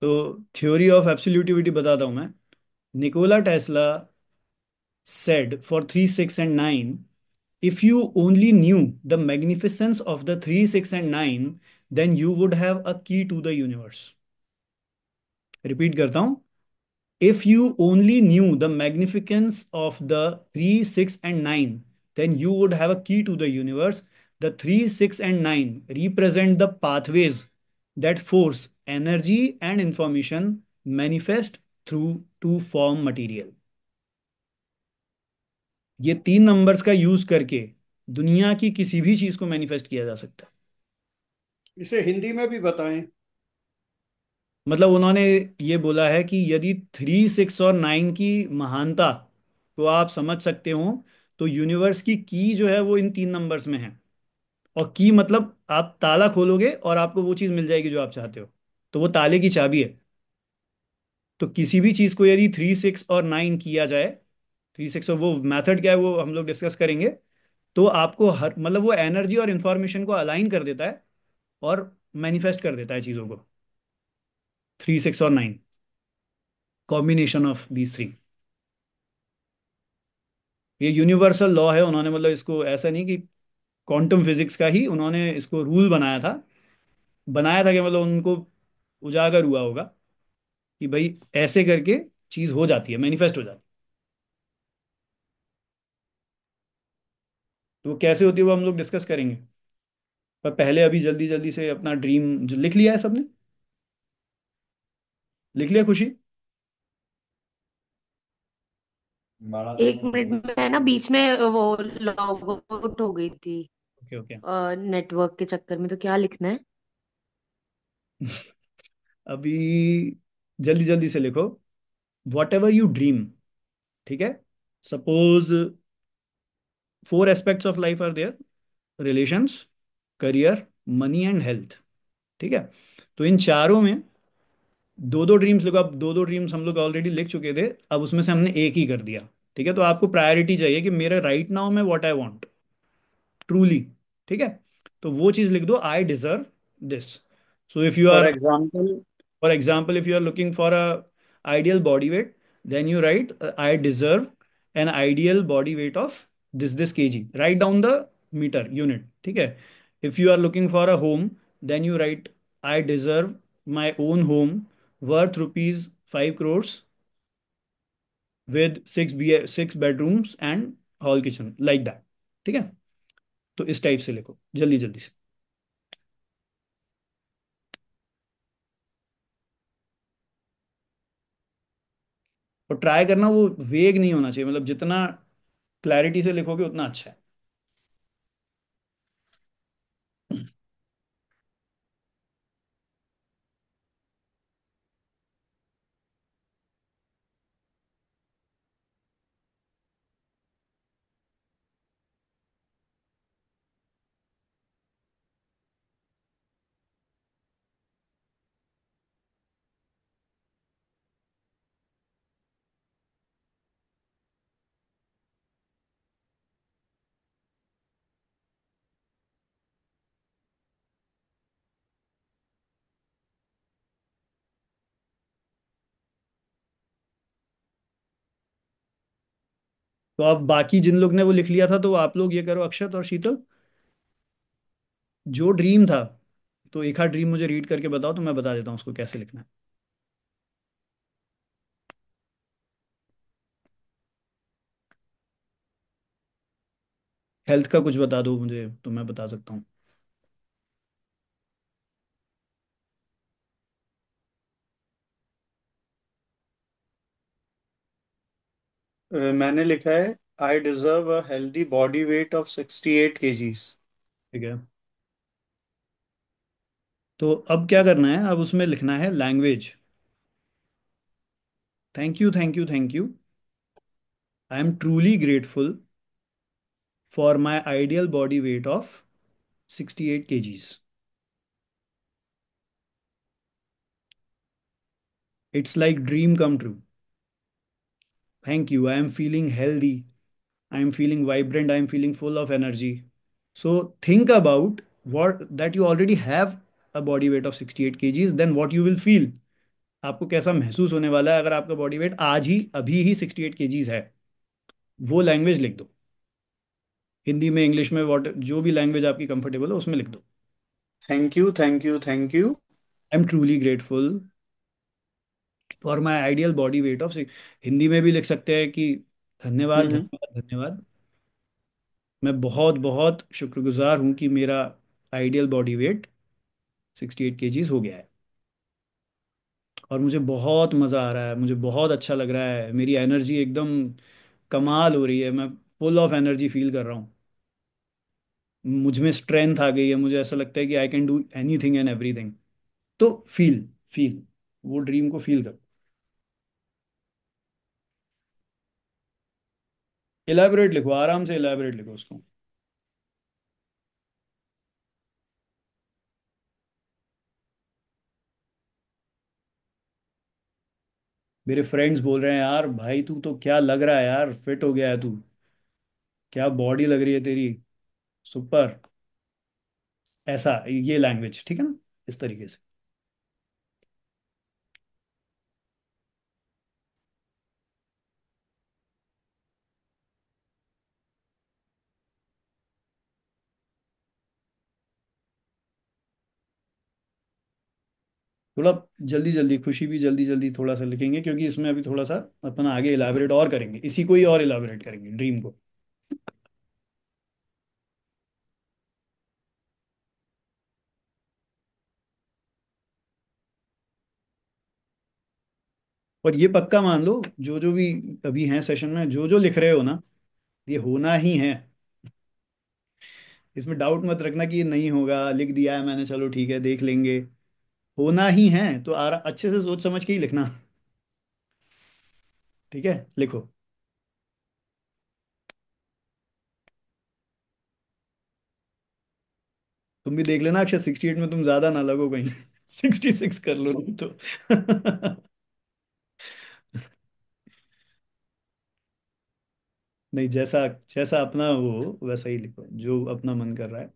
तो थ्योरी ऑफ एब्सोल्यूटिविटी बताता हूं मैं। Nikola Tesla said for 3 6 and 9, if you only knew the magnificence of the 3 6 and 9, then you would have a key to the universe। Repeat करता हूं, if you only knew the magnificence of the 3 6 and 9, then you would have a key to the universe। The 3 6 and 9 represent the pathways that force energy and information manifest through to form material। ये तीन numbers का use करके दुनिया की किसी भी चीज को मैनिफेस्ट किया जा सकता है। इसे हिंदी में भी बताएं। मतलब उन्होंने ये बोला है कि यदि 3 6 और 9 की महानता को आप समझ सकते हो, तो यूनिवर्स की जो है वो इन तीन नंबर्स में है। और की मतलब आप ताला खोलोगे और आपको वो चीज मिल जाएगी जो आप चाहते हो, तो वो ताले की चाबी है। तो किसी भी चीज को यदि 3 6 और 9 किया जाए, 3 6 और वो मेथड क्या है वो हम लोग डिस्कस करेंगे, तो आपको हर मतलब वो एनर्जी और इंफॉर्मेशन को अलाइन कर देता है और मैनिफेस्ट कर देता है चीजों को। 3 6 और 9, कॉम्बिनेशन ऑफ दीज थ्री, ये यूनिवर्सल लॉ है। उन्होंने मतलब इसको ऐसा नहीं कि क्वांटम फिजिक्स का ही उन्होंने इसको रूल बनाया था। बनाया था कि मतलब उनको उजागर हुआ होगा कि भाई ऐसे करके चीज हो जाती है, मैनिफेस्ट हो जाती है। तो वो कैसे होती है वो हम लोग डिस्कस करेंगे। पर पहले अभी जल्दी जल्दी से अपना ड्रीम जो लिख लिया है सबने, लिख लिया खुशी? एक मिनट में ना, बीच में वो लॉग आउट हो गई थी ओके ओके। नेटवर्क के चक्कर में। तो क्या लिखना है? अभी जल्दी जल्दी से लिखो, वॉट एवर यू ड्रीम। ठीक है, suppose 4 aspects of life are there, relations, career, money and health. ठीक है, तो इन चारों में दो दो ड्रीम्स लिखो। अब दो दो ड्रीम्स हम लोग ऑलरेडी लिख चुके थे, अब उसमें से हमने एक ही कर दिया। ठीक है, तो आपको प्रायोरिटी चाहिए कि मेरे राइट नाउ में व्हाट आई वांट ट्रूली। ठीक है, तो वो चीज लिख दो, I deserve this. So if you for are, example, for example, if you are looking for a ideal body weight, then you write, I deserve an ideal body weight of this kg। Write down the meter unit। ठीक है, if you are looking for a home, then you write, I deserve my own home worth rupees 5 crores with 6 bedrooms and hall kitchen, like that। ठीक है, तो इस type से लिखो जल्दी जल्दी से। और ट्राई करना वो वेग नहीं होना चाहिए, मतलब जितना क्लैरिटी से लिखोगे उतना अच्छा है। तो अब बाकी जिन लोग ने वो लिख लिया था, तो आप लोग ये करो, अक्षत और शीतल, जो ड्रीम था, तो एक आध ड्रीम मुझे रीड करके बताओ, तो मैं बता देता हूँ उसको कैसे लिखना है। हेल्थ का कुछ बता दो मुझे, तो मैं बता सकता हूँ। मैंने लिखा है, आई deserve a healthy body weight of 68 kgs। ठीक है, तो अब क्या करना है, अब उसमें लिखना है language. Thank you, thank you, thank you. I am truly grateful for my ideal body weight of 68 kgs। It's like dream come true. Thank you. I am feeling healthy. I am feeling vibrant. I am feeling full of energy. So think about what that you already have a body weight of 68 kgs. Then what you will feel. आपको कैसा महसूस होने वाला है अगर आपका body weight आज ही अभी ही 68 kgs है। वो लैंग्वेज लिख दो, हिंदी में, इंग्लिश में, वॉट जो भी लैंग्वेज आपकी कंफर्टेबल है उसमें लिख दो। Thank you, thank you, thank you. I am truly grateful for my ideal body weight of, Hindi में भी लिख सकते हैं कि धन्यवाद, हम्म। धन्यवाद, धन्यवाद। मैं बहुत बहुत शुक्रगुजार हूँ कि मेरा आइडियल बॉडी वेट 68 kgs हो गया है, और मुझे बहुत मज़ा आ रहा है, मुझे बहुत अच्छा लग रहा है, मेरी एनर्जी एकदम कमाल हो रही है, मैं फुल ऑफ एनर्जी फील कर रहा हूँ, मुझ में स्ट्रेंथ आ गई है, मुझे ऐसा लगता है कि I can do any thing and everything. तो फील, फील, वो ड्रीम को फील करो। इलेबोरेट लिखो, आराम से इलेबोरेट लिखो उसको। मेरे फ्रेंड्स बोल रहे हैं, यार भाई तू तो क्या लग रहा है यार, फिट हो गया है तू, क्या बॉडी लग रही है तेरी, सुपर। ऐसा, ये लैंग्वेज, ठीक है ना, इस तरीके से। 'थोड़ा जल्दी जल्दी, खुशी भी जल्दी जल्दी थोड़ा सा लिखेंगे, क्योंकि इसमें अभी थोड़ा सा अपन आगे इलाबरेट और करेंगे, इसी को ही और इलाबरेट करेंगे, ड्रीम को। और ये पक्का मान लो, जो जो भी अभी हैं सेशन में, जो जो लिख रहे हो ना, ये होना ही है। इसमें डाउट मत रखना कि ये नहीं होगा, लिख दिया है मैंने, चलो ठीक है देख लेंगे। होना ही है, तो अच्छे से सोच समझ के ही लिखना। ठीक है, लिखो। तुम भी देख लेना अक्षय, 68 में तुम ज्यादा ना लगो कहीं। 66 कर लो नहीं तो। नहीं, जैसा जैसा अपना वो वैसा ही लिखो, जो अपना मन कर रहा है।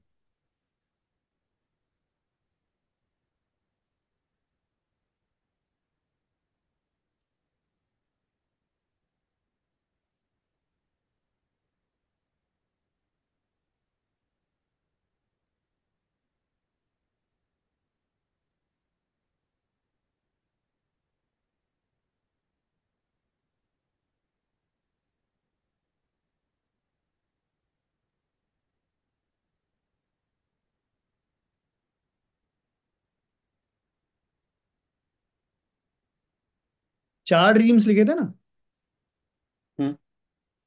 4 ड्रीम्स लिखे थे ना, हम्म।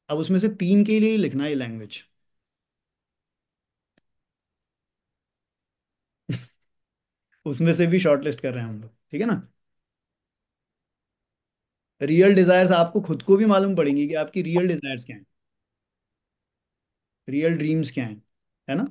अब उसमें से 3 के लिए ही लिखना है लैंग्वेज। उसमें से भी शॉर्टलिस्ट कर रहे हैं हम लोग, ठीक है ना। रियल डिजायर्स आपको खुद को भी मालूम पड़ेंगी कि आपकी रियल डिजायर्स क्या हैं, रियल ड्रीम्स क्या हैं, है ना।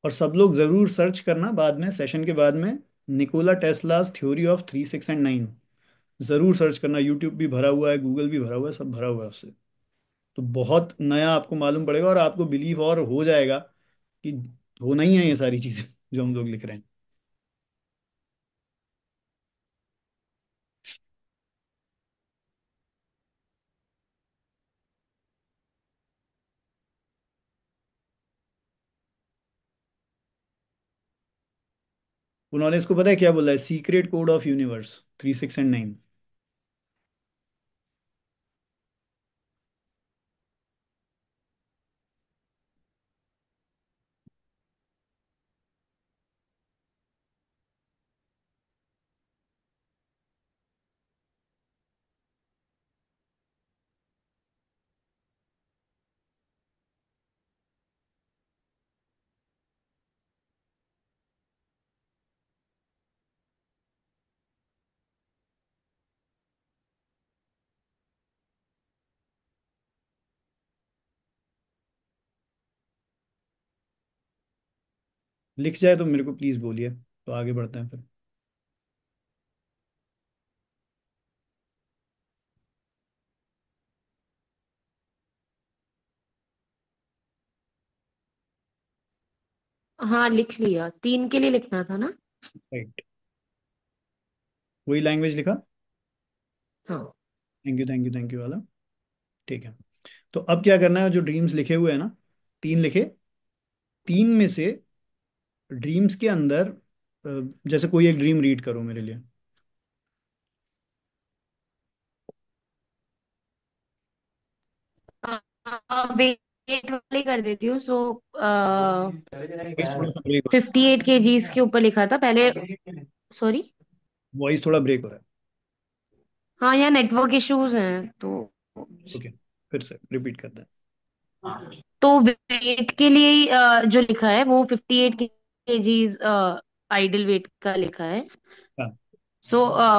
और सब लोग जरूर सर्च करना बाद में, सेशन के बाद में, Nicola Tesla's theory of 3 6 and 9। जरूर सर्च करना, यूट्यूब भी भरा हुआ है, गूगल भी भरा हुआ है, सब भरा हुआ है उससे। तो बहुत नया आपको मालूम पड़ेगा और आपको बिलीव और हो जाएगा कि होना ही है ये सारी चीजें जो हम लोग लिख रहे हैं। उन्होंने इसको पता है क्या बोला है? Secret code of universe 3 6 and 9। लिख जाए तो मेरे को प्लीज बोलिए, तो आगे बढ़ते हैं फिर। हाँ लिख लिया, 3 के लिए लिखना था ना। राइट, वही लैंग्वेज लिखा। हाँ। Thank you thank you thank you वाला। ठीक है। तो अब क्या करना है, जो ड्रीम्स लिखे हुए हैं ना, 3 लिखे, 3 में से ड्रीम्स के अंदर जैसे कोई एक ड्रीम रीड करो मेरे लिए। वेट वाले कर देती हूँ। सो थोड़ा सा ब्रेक, 58 kgs के ऊपर लिखा था पहले। सॉरी। वॉइस थोड़ा ब्रेक हो रहा हाँ, यहाँ नेटवर्क इश्यूज हैं तो। है। ओके, फिर से रिपीट करते हैं। तो वेट के लिए जो लिखा है वो 58 kgs आइडल वेट का लिखा है। हाँ। सो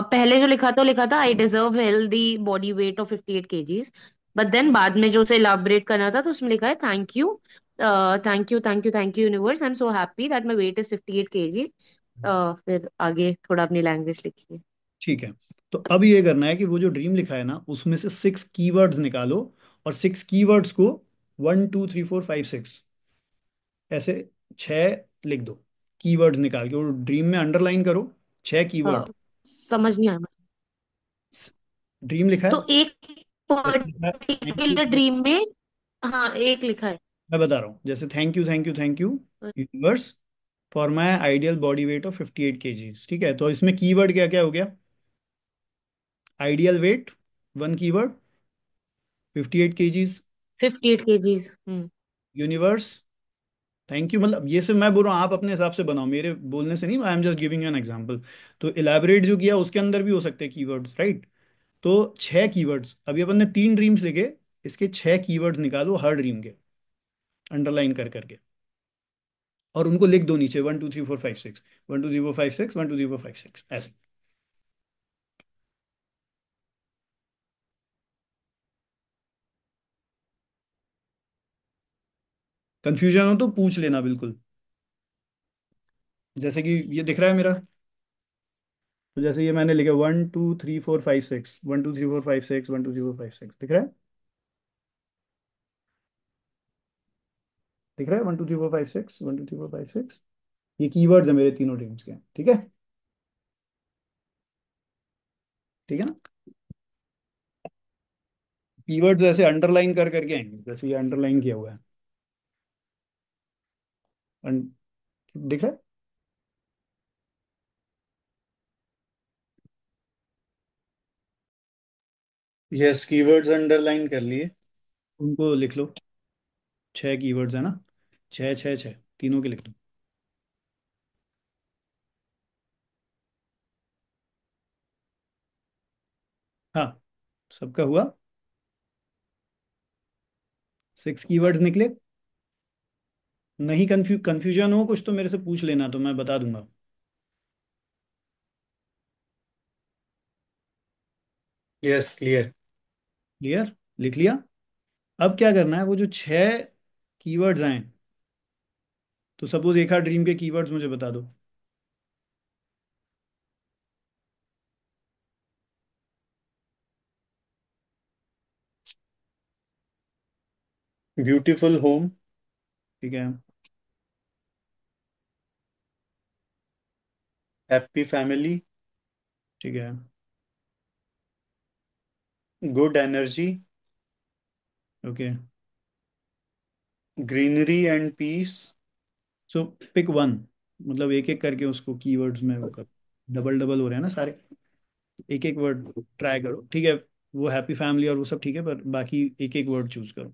पहले जो लिखा था वो लिखा था I deserve healthy body weight of 58 kgs। But then बाद में जो उसे इलाबरेट करना था तो उसमें लिखा है thank you, thank you thank you thank you universe, I am so happy that my weight is 58 kg। फिर आगे थोड़ा अपनी लैंग्वेज लिखिए। ठीक है। तो अब ये करना है कि वो जो ड्रीम लिखा है ना, उसमें से 6 कीवर्ड्स निकालो, और 6 कीवर्ड्स को 1 2 3 4 5 6 ऐसे 6 लिख दो। कीवर्ड्स निकाल के वो ड्रीम में अंडरलाइन करो, 6 कीवर्ड। समझ नहीं आया। ड्रीम लिखा है, तो एक जैसे लिखा है थैंक यू। पर्टिकुलर ड्रीम में, हाँ एक लिखा है। मैं बता रहा हूँ, जैसे thank you thank you thank you universe for my ideal body weight of 58 kgs। ठीक है, तो इसमें कीवर्ड क्या क्या हो गया? Ideal weight 1 keyword, 58 kgs। 58 kgs। Hmm. Universe, thank you, मतलब ये सब मैं बोल रहा हूँ, आप अपने हिसाब से बनाओ, मेरे बोलने से नहीं, I am just giving you an example. तो इलेबोरेट जो किया उसके अंदर भी हो सकते हैं कीवर्ड्स, राइट? तो 6 कीवर्ड्स, अभी अपन ने 3 ड्रीम्स लिखे, इसके 6 कीवर्ड्स निकालो हर ड्रीम के, अंडरलाइन कर करके, और उनको लिख दो नीचे, 1 2 3 4 5 6, 1 2 3 4 5 6, 1 2 3 4 5 6 ऐसे। कंफ्यूजन हो तो पूछ लेना बिल्कुल। जैसे कि ये दिख रहा है मेरा, तो जैसे ये मैंने लिखा 1 2 3 4 5 6, 1 2 3 4 5 6, 1 2 3 4 5 6, दिख रहा है? दिख रहा है 1 2 3 4 5 6, 1 2 3 4 5 6। ये कीवर्ड्स है मेरे तीनों ड्रीम्स के, ठीक है? ठीक है ना? कीवर्ड्स ऐसे अंडरलाइन कर करके आएंगे, जैसे ये अंडरलाइन किया हुआ है। अन- दिख रहा है? यस, कीवर्ड्स अंडरलाइन कर लिए। उनको लिख लो। 6 कीवर्ड्स है ना, 6 6 6, तीनों के लिख लो। हाँ, सबका हुआ। 6 कीवर्ड्स निकले। नहीं कंफ्यूजन हो कुछ तो मेरे से पूछ लेना, तो मैं बता दूंगा। Yes, clear. क्लियर? लिख लिया। अब क्या करना है, वो जो 6 कीवर्ड्स आए, तो सपोज एक आध ड्रीम के कीवर्ड्स मुझे बता दो। ब्यूटीफुल होम, ठीक है। हैप्पी फैमिली, ठीक है। Good energy, okay. Greenery and peace. So pick one, मतलब एक एक करके उसको कीवर्ड्स में वो कर, डबल डबल हो रहे हैं ना सारे, एक एक वर्ड ट्राई करो, ठीक है। वो हैप्पी फैमिली और वो सब ठीक है, पर बाकी एक एक वर्ड चूज करो।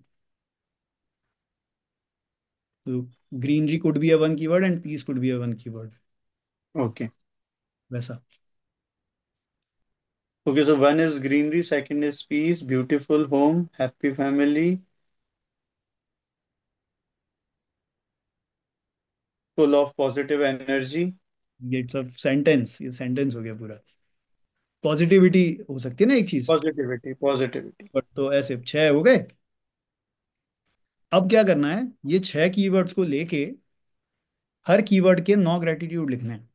तो greenery could be a one keyword and peace could be a one keyword, okay वैसा। Okay, so one is greenery, second is peace, beautiful home, happy family, full of positive energy. It's a sentence, ये sentence हो गया पूरा। Positivity हो सकती है ना एक चीज, पॉजिटिविटी, पॉजिटिविटी। बट तो ऐसे छह हो गए। अब क्या करना है, ये छह कीवर्ड्स को लेके हर कीवर्ड के 9 ग्रेटिट्यूड लिखने हैं।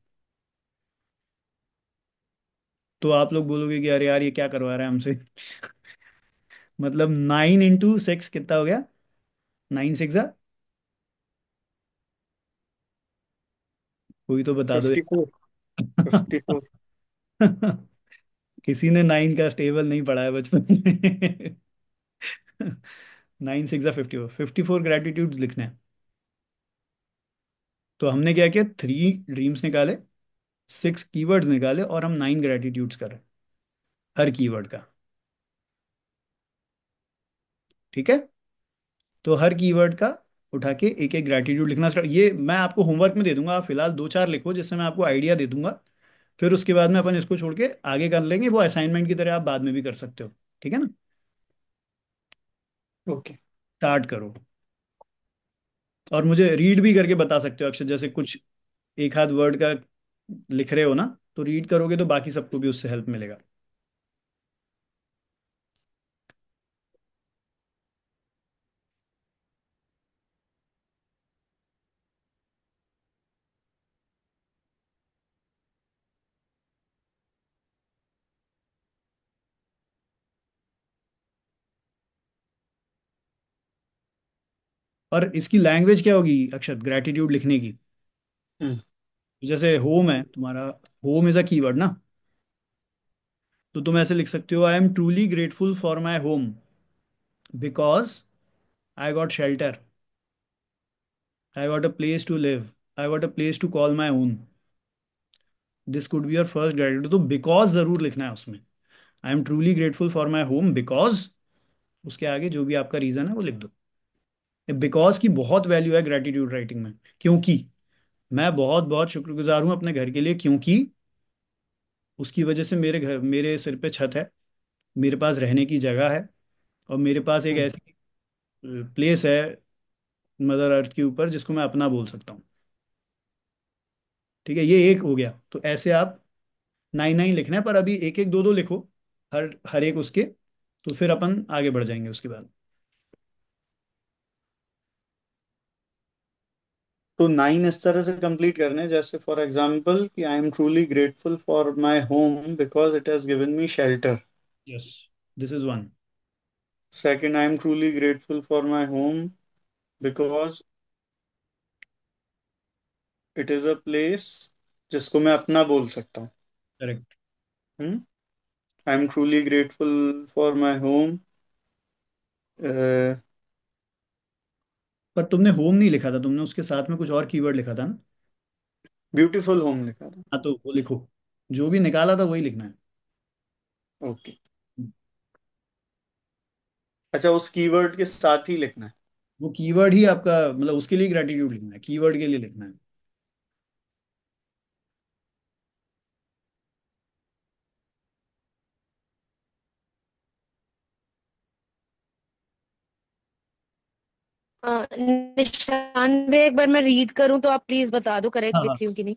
तो आप लोग बोलोगे कि अरे यार ये क्या करवा रहा है हमसे। मतलब 9 इंटू 6 कितना हो गया, 9 6 कोई तो बता दो 54, यार। 54। किसी ने 9 का टेबल नहीं पढ़ा है बचपन में। 9 6 54, 54 ग्रेटिट्यूड्स लिखने हैं। तो हमने क्या किया, 3 ड्रीम्स निकाले, 6 कीवर्ड्स निकाले, और हम 9 ग्रेटिट्यूड्स कर रहे हैं हर कीवर्ड का। ठीक है। तो हर कीवर्ड का उठा के एक एक ग्रेटिट्यूड लिखना स्टार्ट, ये मैं आपको होमवर्क में दे दूंगा, आप फिलहाल दो चार लिखो जिससे मैं आपको आइडिया दे दूंगा। फिर उसके बाद में अपन इसको छोड़ के आगे कर लेंगे, वो असाइनमेंट की तरह आप बाद में भी कर सकते हो। ठीक है ना। ओके। स्टार्ट करो, और मुझे रीड भी करके बता सकते हो अक्षर, जैसे कुछ एक आध वर्ड का लिख रहे हो ना, तो रीड करोगे तो बाकी सबको भी उससे हेल्प मिलेगा। और इसकी लैंग्वेज क्या होगी अक्षर, ग्रेटिट्यूड लिखने की। हम्म। जैसे होम है तुम्हारा, होम इज अ कीवर्ड ना, तो तुम ऐसे लिख सकते हो, I am truly grateful for my home because I got shelter, I got a place to live, I got a place to call my own, this could be your first gratitude. तो because जरूर लिखना है उसमें, I am truly grateful for my home because, उसके आगे जो भी आपका रीजन है वो लिख दो। बिकॉज की बहुत वैल्यू है ग्रेटिट्यूड राइटिंग में, क्योंकि मैं बहुत बहुत शुक्रगुजार हूं अपने घर के लिए, क्योंकि उसकी वजह से मेरे घर, मेरे सिर पे छत है, मेरे पास रहने की जगह है, और मेरे पास एक हम्म। ऐसी प्लेस है मदर अर्थ के ऊपर जिसको मैं अपना बोल सकता हूँ। ठीक है, ये एक हो गया। तो ऐसे आप 9 9 लिखना है, पर अभी एक एक दो दो लिखो, हर हर एक उसके, तो फिर अपन आगे बढ़ जाएंगे उसके बाद। तो 9 इस तरह से कंप्लीट करने, जैसे फॉर एग्जाम्पल कि I am truly grateful for my home because it has given me shelter. Yes, this is one. Second, I am truly grateful for my home because it is a place जिसको मैं अपना बोल सकता हूँ। Correct. Hmm. I am truly grateful for my home. पर तुमने home नहीं लिखा था, तुमने उसके साथ में कुछ और कीवर्ड लिखा था ना। ब्यूटीफुल होम लिखा था। हाँ तो वो लिखो, जो भी निकाला था वही लिखना है। ओके। अच्छा, उस कीवर्ड के साथ ही लिखना है। वो कीवर्ड ही आपका, मतलब उसके लिए ग्रेटिट्यूड लिखना है, कीवर्ड के लिए लिखना है। निशान भी एक बार मैं रीड करूं तो आप प्लीज बता दो करेक्ट हाँ लिख हाँ। रही हूँ कि नहीं।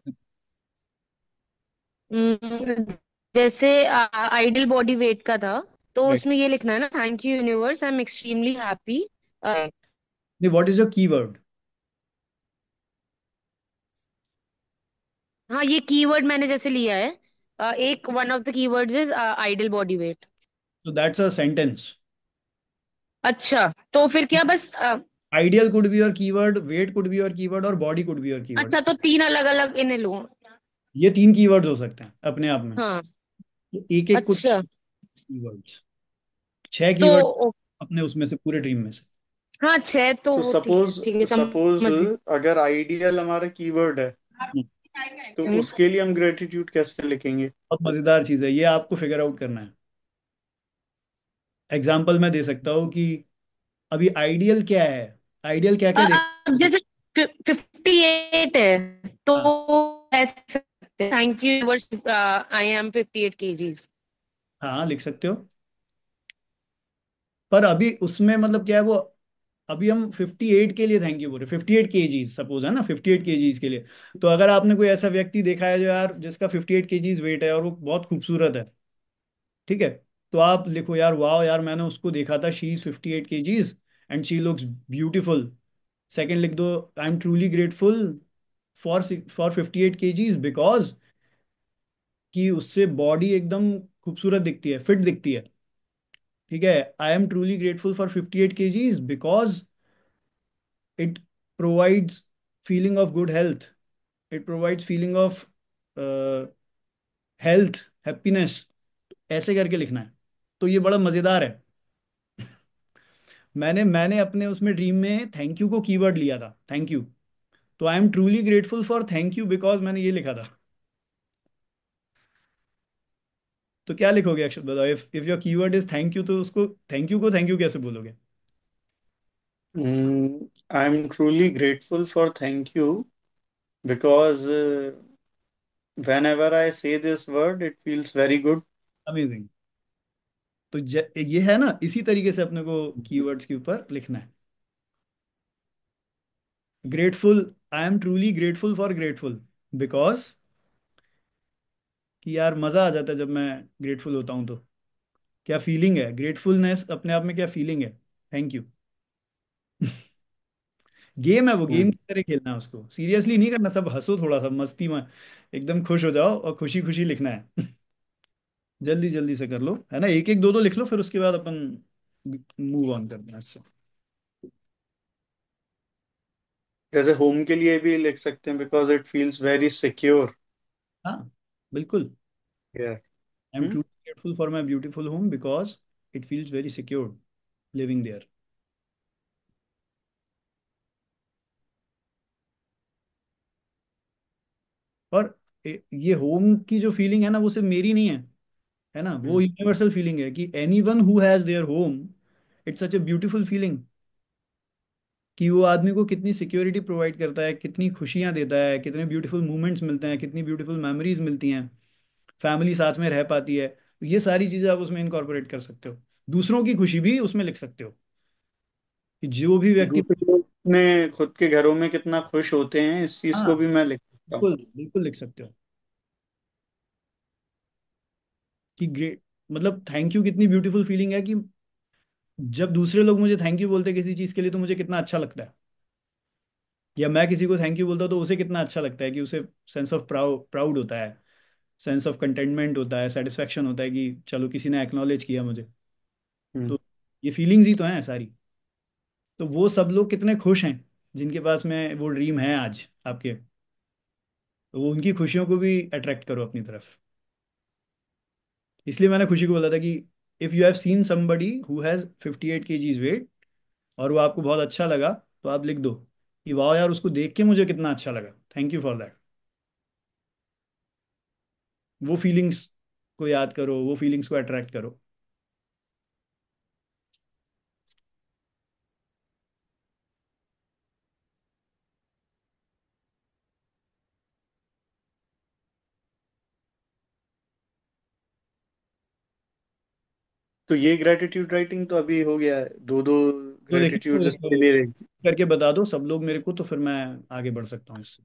जैसे आइडियल बॉडी वेट का था, तो राइट। उसमें ये लिखना है ना, thank you universe, I am extremely happy. नहीं, व्हाट इज योर कीवर्ड। हाँ, ये कीवर्ड मैंने जैसे लिया है, एक one of the keywords is ideal body weight. तो दैट्स अ सेंटेंस। अच्छा, तो फिर क्या बस ideal could be your keyword, weight could be your keyword, और body could be your keyword. अच्छा, तो तीन अलग अलग इन्हें लूँ? ये तीन कीवर्ड्स हो सकते हैं अपने आप में। हाँ। तो एक एक कुछ अच्छा, कीवर्ड्स, छह तो कीवर्ड अपने उसमें से, पूरे ड्रीम में से। हाँ, छह तो तो सपोज ठीक है, सपोज समझ गई। अगर आइडियल हमारा कीवर्ड है, तो हम्म। उसके लिए हम ग्रेटिट्यूड कैसे लिखेंगे? बहुत मजेदार चीज है ये, आपको फिगर आउट करना है। एग्जाम्पल मैं दे सकता हूँ कि अभी आइडियल क्या है, आइडियल क्या क्या देख। अब जैसे 58 है, हाँ, तो ऐसे thank you universe, I M 58 kgs। हाँ लिख सकते हो। पर अभी उसमें मतलब क्या है वो, अभी हम 58 के लिए थैंक यू बोल रहे, 58 केजीज सपोज है ना, 58 केजीज के लिए। तो अगर आपने कोई ऐसा व्यक्ति देखा है जो यार जिसका 58 केजीज वेट है और वो बहुत खूबसूरत है, ठीक है, तो आप लिखो यार, वाह यार मैंने उसको देखा था, she is 58 KGs and she looks beautiful. Second लिख दो, आई am truly grateful for for 58 KGs because कि उससे बॉडी एकदम खूबसूरत दिखती है, फिट दिखती है। ठीक है, आई am truly grateful for 58 KGs because it provides feeling of good health, it provides feeling of health, happiness. ऐसे करके लिखना है। तो ये बड़ा मजेदार है। मैंने अपने उसमें ड्रीम में थैंक यू को कीवर्ड लिया था, थैंक यू। तो आई am truly grateful for thank you because मैंने ये लिखा था। तो क्या लिखोगे अक्षर, बताओ, if your keyword is thank you, तो उसको थैंक यू कैसे बोलोगे? आई am truly grateful for thank you because whenever I say this word, it feels very good. Amazing. तो ये है ना, इसी तरीके से अपने को कीवर्ड्स के ऊपर लिखना है। Grateful, I am truly grateful for grateful because कि यार मजा आ जाता है जब मैं ग्रेटफुल होता हूँ तो। क्या फीलिंग है ग्रेटफुलनेस अपने आप में, क्या फीलिंग है। Thank you. गेम है वो, गेम हम्म। की तरह खेलना है उसको, सीरियसली नहीं करना, सब हंसो थोड़ा सा मस्ती में, एकदम खुश हो जाओ और खुशी खुशी लिखना है। जल्दी जल्दी से कर लो, है ना, एक एक दो दो लिख लो, फिर उसके बाद अपन मूव ऑन करते हैं इससे। जैसे होम के लिए भी लिख सकते हैं, because it feels very secure. हाँ बिल्कुल। Yeah. I am hmm. Truly grateful for my beautiful home because it feels very secure living there. और ये होम की जो फीलिंग है ना, वो सिर्फ मेरी नहीं है ना, वो हम्म। यूनिवर्सल फीलिंग है कि any one who has their home, it's such a beautiful feeling. कि वो आदमी को कितनी सिक्योरिटी प्रोवाइड करता है, कितनी खुशियां देता है, कितने ब्यूटीफुल मोमेंट्स मिलते हैं, कितनी ब्यूटीफुल मेमोरीज मिलती हैं, फैमिली साथ में रह पाती है। तो ये सारी चीजें आप उसमें इनकॉर्पोरेट कर सकते हो। दूसरों की खुशी भी उसमें लिख सकते हो कि जो भी व्यक्ति। दूसरे लोग अपने खुद के घरों में कितना खुश होते हैं, इस चीज हाँ को भी मैं लिख सकता हूँ। बिल्कुल बिल्कुल लिख सकते हो कि ग्रेट, मतलब थैंक यू कितनी ब्यूटीफुल फीलिंग है कि जब दूसरे लोग मुझे थैंक यू बोलते हैं किसी चीज के लिए, तो मुझे कितना अच्छा लगता है। या मैं किसी को थैंक यू बोलता हूँ तो उसे कितना अच्छा लगता है कि उसे सेंस ऑफ प्राउड होता है, सेंस ऑफ कंटेंटमेंट होता है, सेटिस्फेक्शन होता है कि चलो किसी ने एक्नॉलेज किया मुझे। हम्म। तो ये फीलिंग्स ही तो हैं सारी। तो वो सब लोग कितने खुश हैं जिनके पास में वो ड्रीम है आज आपके, तो वो उनकी खुशियों को भी अट्रैक्ट करो अपनी तरफ। इसलिए मैंने खुशी को बोला था कि if you have seen somebody who has 58 kgs weight और वो आपको बहुत अच्छा लगा, तो आप लिख दो कि वाह यार उसको देख के मुझे कितना अच्छा लगा, थैंक यू फॉर दैट। वो फीलिंग्स को याद करो, वो फीलिंग्स को अट्रैक्ट करो। तो ये ग्रेटिट्यूड राइटिंग तो अभी हो गया है, दो दो तो लिख लो, ग्रेटिट्यूड इसके लिए रहेगी। करके बता दो सब लोग मेरे को, तो फिर मैं आगे बढ़ सकता हूँ इससे।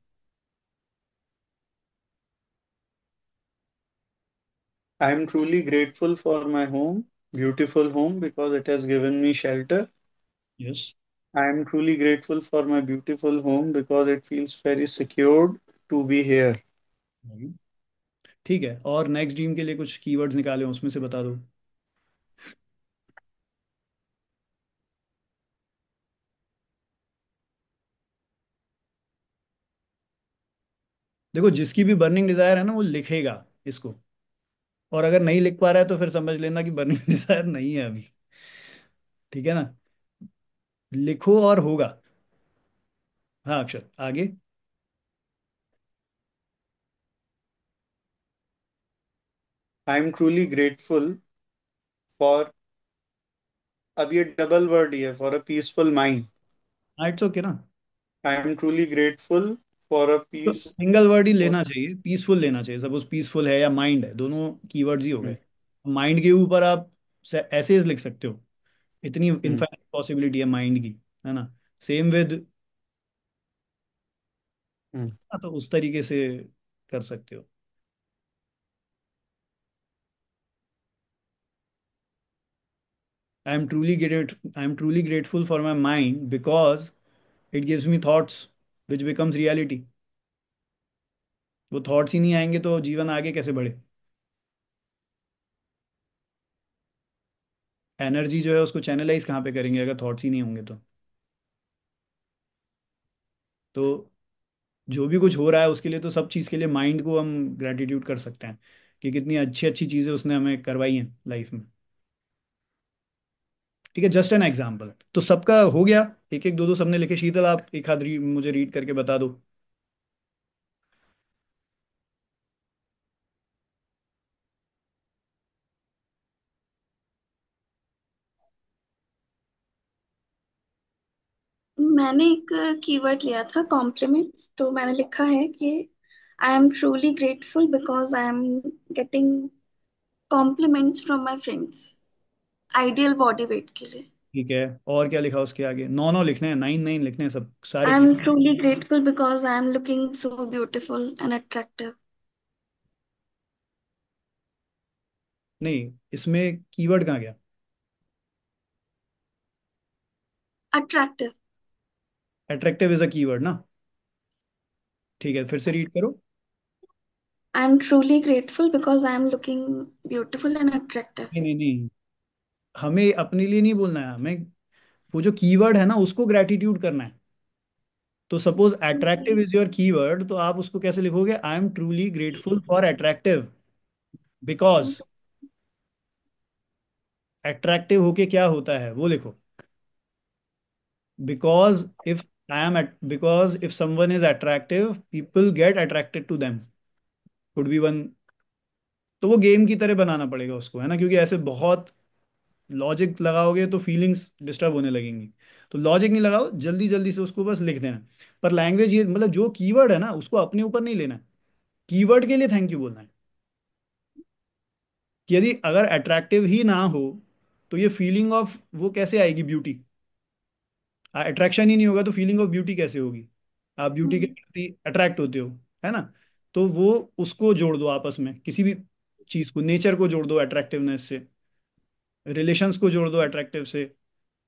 आई am truly grateful for my home, beautiful home, because it has given me shelter. Yes. I am truly grateful for my beautiful home because it feels very secured to be here. ठीक है, और next dream के लिए कुछ keywords निकाले उसमें से बता दो। देखो, जिसकी भी बर्निंग डिजायर है ना, वो लिखेगा इसको। और अगर नहीं लिख पा रहा है तो फिर समझ लेना कि बर्निंग डिजायर नहीं है अभी। ठीक है ना? लिखो और होगा। हाँ अक्षर, आगे। आई एम ट्रूली ग्रेटफुल फॉर, अब ये डबल वर्ड ही है, फॉर अ पीसफुल माइंड। हाँ, इट्स ओके ना। आई am truly grateful for a तो पीस। सिंगल वर्ड ही लेना चाहिए, पीसफुल लेना चाहिए। सपोज पीसफुल है या माइंड है, दोनों कीवर्ड्स ही हो गए। माइंड के ऊपर आप ऐसेज लिख सकते हो। इतनी इनफाइनाइट पॉसिबिलिटी है माइंड की, है ना? सेम विद, तो उस तरीके से कर सकते हो। I am truly grateful for my mind because it gives me thoughts which becomes reality. वो थॉट्स ही नहीं आएंगे तो जीवन आगे कैसे बढ़े? एनर्जी जो है उसको चैनलाइज कहाँ पे करेंगे अगर थॉट्स ही नहीं होंगे तो जो भी कुछ हो रहा है उसके लिए, तो सब चीज़ के लिए माइंड को हम ग्रेटिट्यूड कर सकते हैं कि कितनी अच्छी अच्छी चीज़ें उसने हमें करवाई हैं लाइफ में। ठीक है, जस्ट एन एग्जाम्पल। तो सबका हो गया, एक एक दो दो सबने लिखे। शीतल, आप एक आध मुझे रीड करके बता दो। मैंने एक कीवर्ड लिया था कॉम्प्लीमेंट्स, तो मैंने लिखा है कि I am truly grateful because I am getting compliments from my friends ideal body weight के लिए। ठीक है, और क्या लिखा उसके आगे? नौ नौ लिखने हैं, नाइन नाइन लिखने हैं, सब सारे आई की। M truly grateful because I am looking so beautiful and attractive. नहीं, इसमें कीवर्ड कहाँ गया? Attractive. Attractive is a keyword ना? ठीक है, फिर से रीड करो। आई am truly grateful because I am looking beautiful and attractive. नहीं नहीं नहीं, हमें अपने लिए नहीं बोलना है, हमें वो जो कीवर्ड है ना उसको ग्रेटिट्यूड करना है। तो suppose attractive is your keyword, तो आप उसको कैसे लिखोगे? I am truly grateful for attractive because. Attractive होके क्या होता है वो लिखो। Because if I am because if someone is attractive, people get attracted to them, could be one. तो वो गेम की तरह बनाना पड़ेगा उसको, है ना? क्योंकि ऐसे बहुत लॉजिक लगाओगे तो फीलिंग्स डिस्टर्ब होने लगेंगी। तो लॉजिक नहीं लगाओ, जल्दी जल्दी से उसको बस लिख देना। पर लैंग्वेज ये मतलब जो कीवर्ड है ना उसको अपने ऊपर नहीं लेना है। कीवर्ड के लिए थैंक यू बोलना है। कि यदि अगर अट्रैक्टिव ही ना हो तो ये फीलिंग ऑफ वो कैसे आएगी, ब्यूटी? अट्रैक्शन ही नहीं होगा तो फीलिंग ऑफ ब्यूटी कैसे होगी? आप ब्यूटी के प्रति अट्रैक्ट होते हो, है ना? तो वो उसको जोड़ दो आपस में, किसी भी चीज को, नेचर को जोड़ दो अट्रैक्टिवनेस से, रिलेशंस को जोड़ दो अट्रैक्टिव से।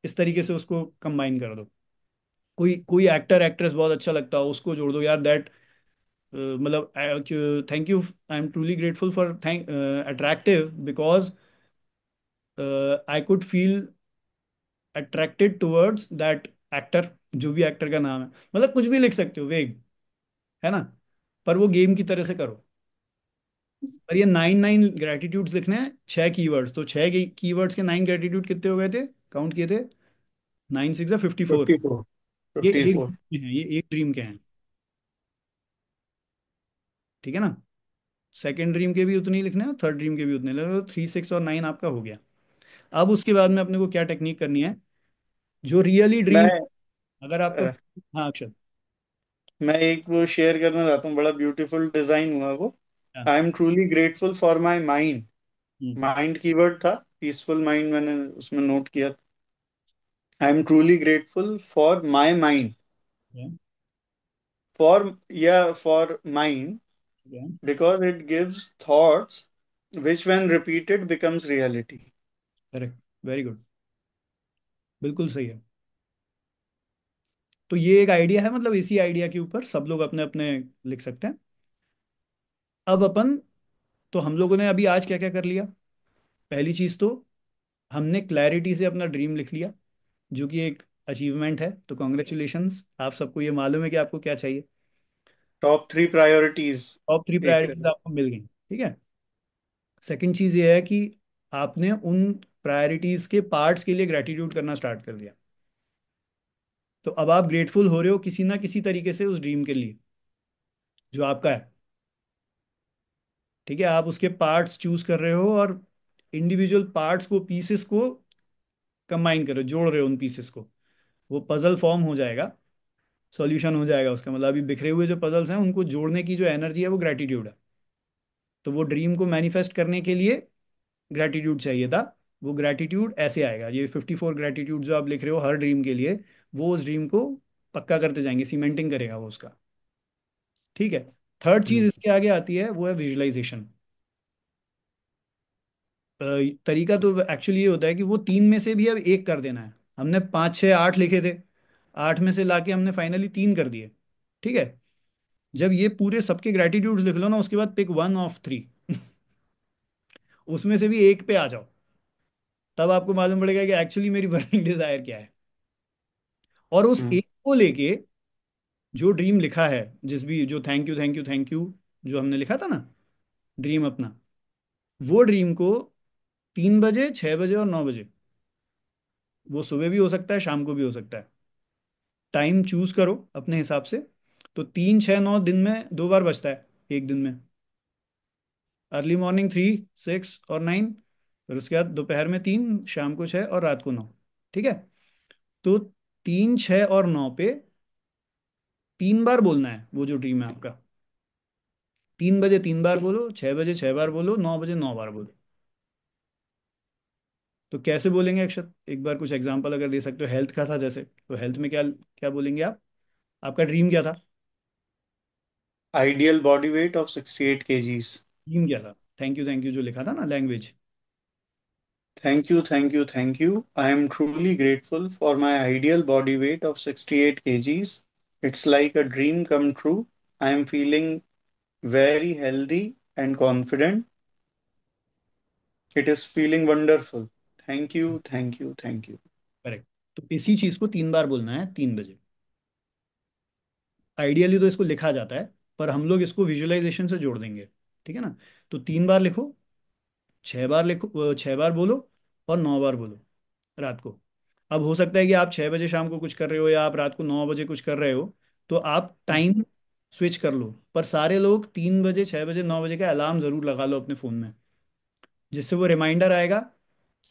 इस तरीके से उसको कंबाइन कर दो। कोई कोई एक्टर एक्ट्रेस बहुत अच्छा लगता हो, उसको जोड़ दो यार, दैट मतलब thank you, I am truly grateful for thank attractive because I could feel attracted towards that actor. जो भी एक्टर का नाम है, मतलब कुछ भी लिख सकते हो वेग, है ना? पर वो गेम की तरह से करो। और ये नाइन नाइन ग्रेटिट्यूड्स लिखने हैं, छह कीवर्ड्स, तो छह कीवर्ड्स के नाइन ग्रेटिट्यूड कितने हो गए थे? काउंट किए थे? Nine six 54। 54। ये एक 54। ड्रीम के हैं, ये एक ड्रीम के हैं। ठीक है ना? सेकेंड ड्रीम के भी उतने ही लिखने हैं, थर्ड ड्रीम के भी उतने लिखने हैं, तो थ्री सिक्स और नाइन आपका हो गया। अब उसके बाद में अपने को क्या टेक्निक करनी है? जो रियली ड्रीम, मैं अगर आपका। अ, हाँ अक्षर। मैं एक वो शेयर करना चाहता हूँ, बड़ा ब्यूटीफुल डिजाइन हुआ वो। हाँ। आई am truly grateful for my mind. Hmm, mind keyword था, पीसफुल माइंड मैंने उसमें नोट किया। आई am truly grateful for my mind. ठीक फॉर, या फॉर माइंड, है। because it gives thoughts which when repeated becomes reality. Correct, very good, बिल्कुल सही है। तो ये एक आइडिया है, मतलब इसी आइडिया के ऊपर सब लोग अपने अपने लिख सकते हैं। अब अपन, तो हम लोगों ने अभी आज क्या क्या कर लिया? पहली चीज तो हमने क्लैरिटी से अपना ड्रीम लिख लिया, जो कि एक अचीवमेंट है। तो कॉन्ग्रेचुलेशंस, आप सबको ये मालूम है कि आपको क्या चाहिए। टॉप 3 प्रायोरिटीज टॉप थ्री एक प्रायोरिटीज तरह। आपको मिल गई, ठीक है। सेकंड चीज ये है कि आपने उन प्रायोरिटीज के पार्ट्स के लिए ग्रेटिट्यूड करना स्टार्ट कर दिया। तो अब आप ग्रेटफुल हो रहे हो किसी ना किसी तरीके से उस ड्रीम के लिए जो आपका है, ठीक है। आप उसके पार्ट्स चूज कर रहे हो और इंडिविजुअल पार्ट्स को, पीसेस को कंबाइन कर रहे हो, जोड़ रहे हो उन पीसेस को। वो पजल फॉर्म हो जाएगा, सॉल्यूशन हो जाएगा उसका। मतलब अभी बिखरे हुए जो पजल्स हैं उनको जोड़ने की जो एनर्जी है वो ग्रेटिट्यूड है। तो वो ड्रीम को मैनिफेस्ट करने के लिए ग्रेटिट्यूड चाहिए था। वो ग्रेटिट्यूड ऐसे आएगा, ये 54 ग्रेटिट्यूड जो आप लिख रहे हो हर ड्रीम के लिए, वो उस ड्रीम को पक्का करते जाएंगे, सीमेंटिंग करेगा वो उसका, ठीक है। थर्ड चीज इसके आगे आती है, वो है विजुअलाइजेशन। तरीका तो एक्चुअली ये होता है कि वो तीन में से भी अब एक कर देना है। हमने पाँच छः आठ लिखे थे, आठ में से लाके हमने फाइनली तीन कर दिए, ठीक है। जब ये पूरे सबके ग्रेटिट्यूड्स लिख लो ना, उसके बाद पिक वन ऑफ थ्री उसमें से भी एक पे आ जाओ। तब आपको मालूम पड़ेगा कि एक्चुअली मेरी बर्निंग डिजायर क्या है। और उस हम्म। एक को लेके जो ड्रीम लिखा है, जिस भी जो thank you thank you thank you जो हमने लिखा था ना ड्रीम अपना, वो ड्रीम को 3 बजे, 6 बजे और 9 बजे, वो सुबह भी हो सकता है शाम को भी हो सकता है, टाइम चूज करो अपने हिसाब से। तो 3, 6, 9 दिन में 2 बार बचता है एक दिन में। अर्ली मॉर्निंग 3, 6 और 9, फिर उसके बाद दोपहर में 3, शाम को 6 और रात को 9, ठीक है। तो 3, 6 और 9 पे 3 बार बोलना है वो जो ड्रीम है आपका। 3 बजे 3 बार बोलो, 6 बजे 6 बार बोलो, 9 बजे 9 बार बोलो। तो कैसे बोलेंगे अक्षत, एक बार कुछ एग्जांपल अगर दे सकते हो। हेल्थ का था जैसे, तो हेल्थ में क्या क्या बोलेंगे आप? आपका ड्रीम क्या था? Ideal body weight of 68 KGs. Dream क्या था? थैंक यू जो लिखा था ना, language. Thank you, thank you, thank you. I am truly grateful for my ideal body weight of 68 kgs. It's like a dream come true. I am feeling very healthy and confident. It is feeling wonderful. Thank you, thank you, thank you. Correct. तो इसी चीज को 3 बार बोलना है, 3 बजे। Ideally तो इसको लिखा जाता है, पर हम लोग इसको विजुअलाइजेशन से जोड़ देंगे, ठीक है ना। तो 3 बार लिखो, 6 बार लिखो, 6 बार बोलो और 9 बार बोलो रात को। अब हो सकता है कि आप 6 बजे शाम को कुछ कर रहे हो या आप रात को 9 बजे कुछ कर रहे हो, तो आप टाइम स्विच कर लो। पर सारे लोग 3 बजे, 6 बजे, 9 बजे का अलार्म जरूर लगा लो अपने फोन में, जिससे वो रिमाइंडर आएगा।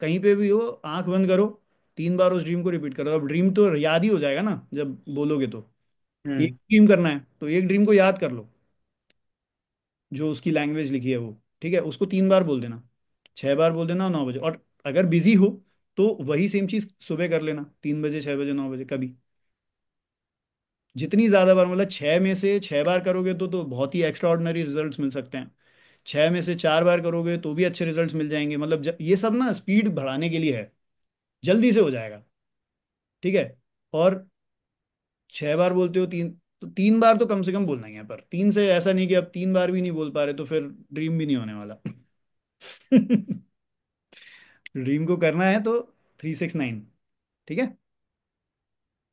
कहीं पे भी हो, आंख बंद करो, 3 बार उस ड्रीम को रिपीट करो। अब ड्रीम तो याद ही हो जाएगा ना जब बोलोगे तो। एक हम्म। ड्रीम करना है तो एक ड्रीम को याद कर लो, जो उसकी लैंग्वेज लिखी है वो, ठीक है। उसको 3 बार बोल देना, 6 बार बोल देना 9 बजे। और अगर बिजी हो तो वही सेम चीज सुबह कर लेना, 3 बजे, 6 बजे, 9 बजे कभी। जितनी ज्यादा बार, मतलब 6 में से 6 बार करोगे तो बहुत ही एक्स्ट्रा ऑर्डिनरी रिजल्ट्स मिल सकते हैं। 6 में से 4 बार करोगे तो भी अच्छे रिजल्ट्स मिल जाएंगे। मतलब ये सब ना स्पीड बढ़ाने के लिए है, जल्दी से हो जाएगा, ठीक है। और 6 बार बोलते हो, 3 बार तो कम से कम बोलना ही है। पर तीन से ऐसा नहीं कि अब 3 बार भी नहीं बोल पा रहे तो फिर ड्रीम भी नहीं होने वाला। ड्रीम को करना है तो 3, 6, 9, ठीक है।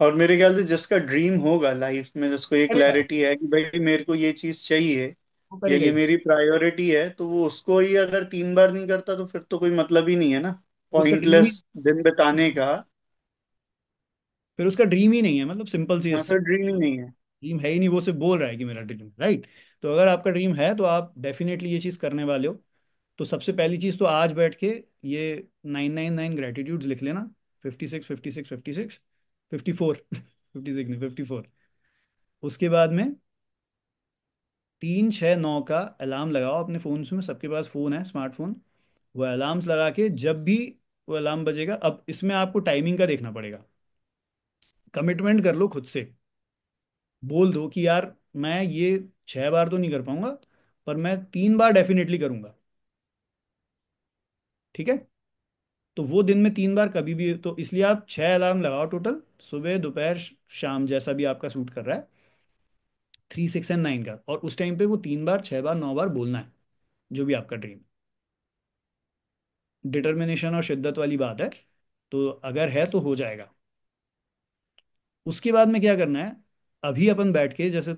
और मेरे ख्याल से जिसका ड्रीम होगा लाइफ में, जिसको ये करेगा, क्लैरिटी है कि भाई मेरे को ये चीज चाहिए वो या करेगा ये ही। मेरी प्रायोरिटी है, तो वो उसको ही अगर 3 बार नहीं करता तो फिर तो कोई मतलब ही नहीं है ना, उसका ड्रीम ही, पॉइंटलेस दिन बिताने का। फिर उसका ड्रीम ही नहीं है, मतलब सिंपल सी हाँ, फिर ड्रीम ही नहीं है। ड्रीम है ही नहीं। वो सिर्फ बोल रहा है कि मेरा ड्रीम, राइट। तो अगर आपका ड्रीम है तो आप डेफिनेटली ये चीज़ करने वाले हो। तो सबसे पहली चीज़ तो आज बैठ के ये 999 ग्रेटिट्यूड्स लिख लेना। 56, 56, 56, 54, 56 नहीं, 54। उसके बाद में 3, 6, 9 का अलार्म लगाओ अपने फ़ोन में। सबके पास फ़ोन है, स्मार्टफोन। वो अलार्म्स लगा के जब भी वो अलार्म बजेगा, अब इसमें आपको टाइमिंग का देखना पड़ेगा। कमिटमेंट कर लो खुद से, बोल दो कि यार मैं ये 6 बार तो नहीं कर पाऊंगा, पर मैं 3 बार डेफिनेटली करूंगा, ठीक है। तो वो दिन में 3 बार कभी भी, तो इसलिए आप 6 अलार्म लगाओ टोटल, सुबह दोपहर शाम, जैसा भी आपका सूट कर रहा है। 3 6 एंड 9 का, और उस टाइम पे वो 3 बार 6 बार 9 बार बोलना है, जो भी आपका ड्रीम। डिटर्मिनेशन और शिद्दत वाली बात है, तो अगर है तो हो जाएगा। उसके बाद में क्या करना है, अभी अपन बैठ के, जैसे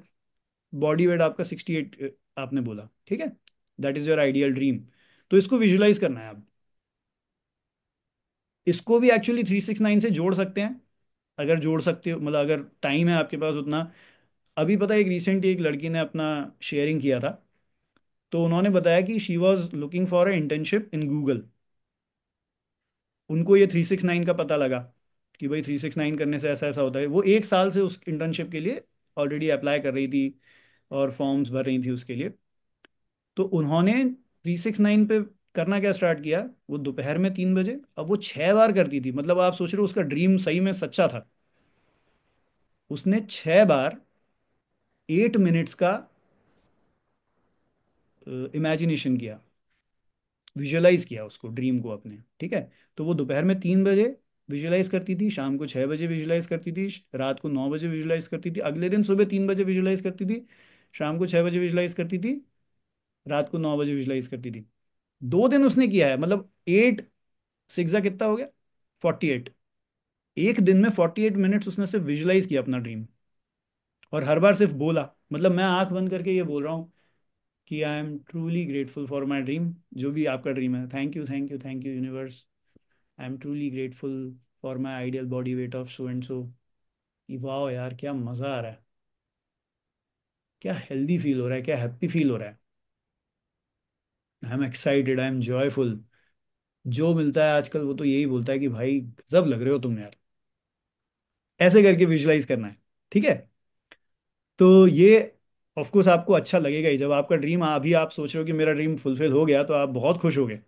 बॉडी वेट आपका 68 आपने बोला, ठीक है, that is your ideal dream. तो इसको विजुलाइज करना है अब। इसको भी एक्चुअली 3 6 9 से जोड़ सकते हैं, अगर जोड़ सकते हो, मतलब अगर टाइम है आपके पास उतना। अभी पता है, एक रिसेंटली एक लड़की ने अपना शेयरिंग किया था, तो उन्होंने बताया कि she was looking for a internship in Google. उनको ये 3 6 9 का पता लगा कि भाई 3 6 9 करने से ऐसा ऐसा होता है। वो 1 साल से उस इंटर्नशिप के लिए ऑलरेडी अप्लाई कर रही थी और फॉर्म्स भर रही थी उसके लिए। तो उन्होंने 3 6 9 पे करना क्या स्टार्ट किया, वो दोपहर में 3 बजे, अब वो 6 बार करती थी। मतलब आप सोच रहे हो उसका ड्रीम सही में सच्चा था। उसने 6 बार 8 मिनट्स का इमेजिनेशन किया, विजुअलाइज किया उसको, ड्रीम को अपने, ठीक है। तो वो दोपहर में 3 बजे विजुअलाइज करती थी, शाम को 6 बजे विजुअलाइज करती थी, रात को 9 बजे विजुअलाइज करती थी, अगले दिन सुबह 3 बजे विजुअलाइज करती थी, शाम को 6 बजे विजुअलाइज करती थी, रात को 9 बजे विजुअलाइज करती थी। 2 दिन उसने किया है, मतलब 8 6 कितना हो गया, 48। एक दिन में 48 मिनट्स उसने सिर्फ विजुअलाइज किया अपना ड्रीम, और हर बार सिर्फ बोला। मतलब मैं आंख बंद करके ये बोल रहा हूँ कि I am truly grateful for my dream, जो भी आपका ड्रीम है, thank you thank you thank you universe, I am truly grateful for my ideal body weight of so and so. वाह यार, क्या मज़ा आ रहा है, क्या हेल्दी फील हो रहा है, क्या हैप्पी फील हो रहा है। I am excited, I am joyful. जो मिलता है आजकल वो तो यही बोलता है कि भाई गजब लग रहे हो तुम यार। ऐसे करके विजुलाइज करना है, ठीक है। तो ये ऑफ कोर्स आपको अच्छा लगेगा ही, जब आपका ड्रीम, अभी आप सोच रहे हो कि मेरा ड्रीम फुलफिल हो गया, तो आप बहुत खुश हो गए।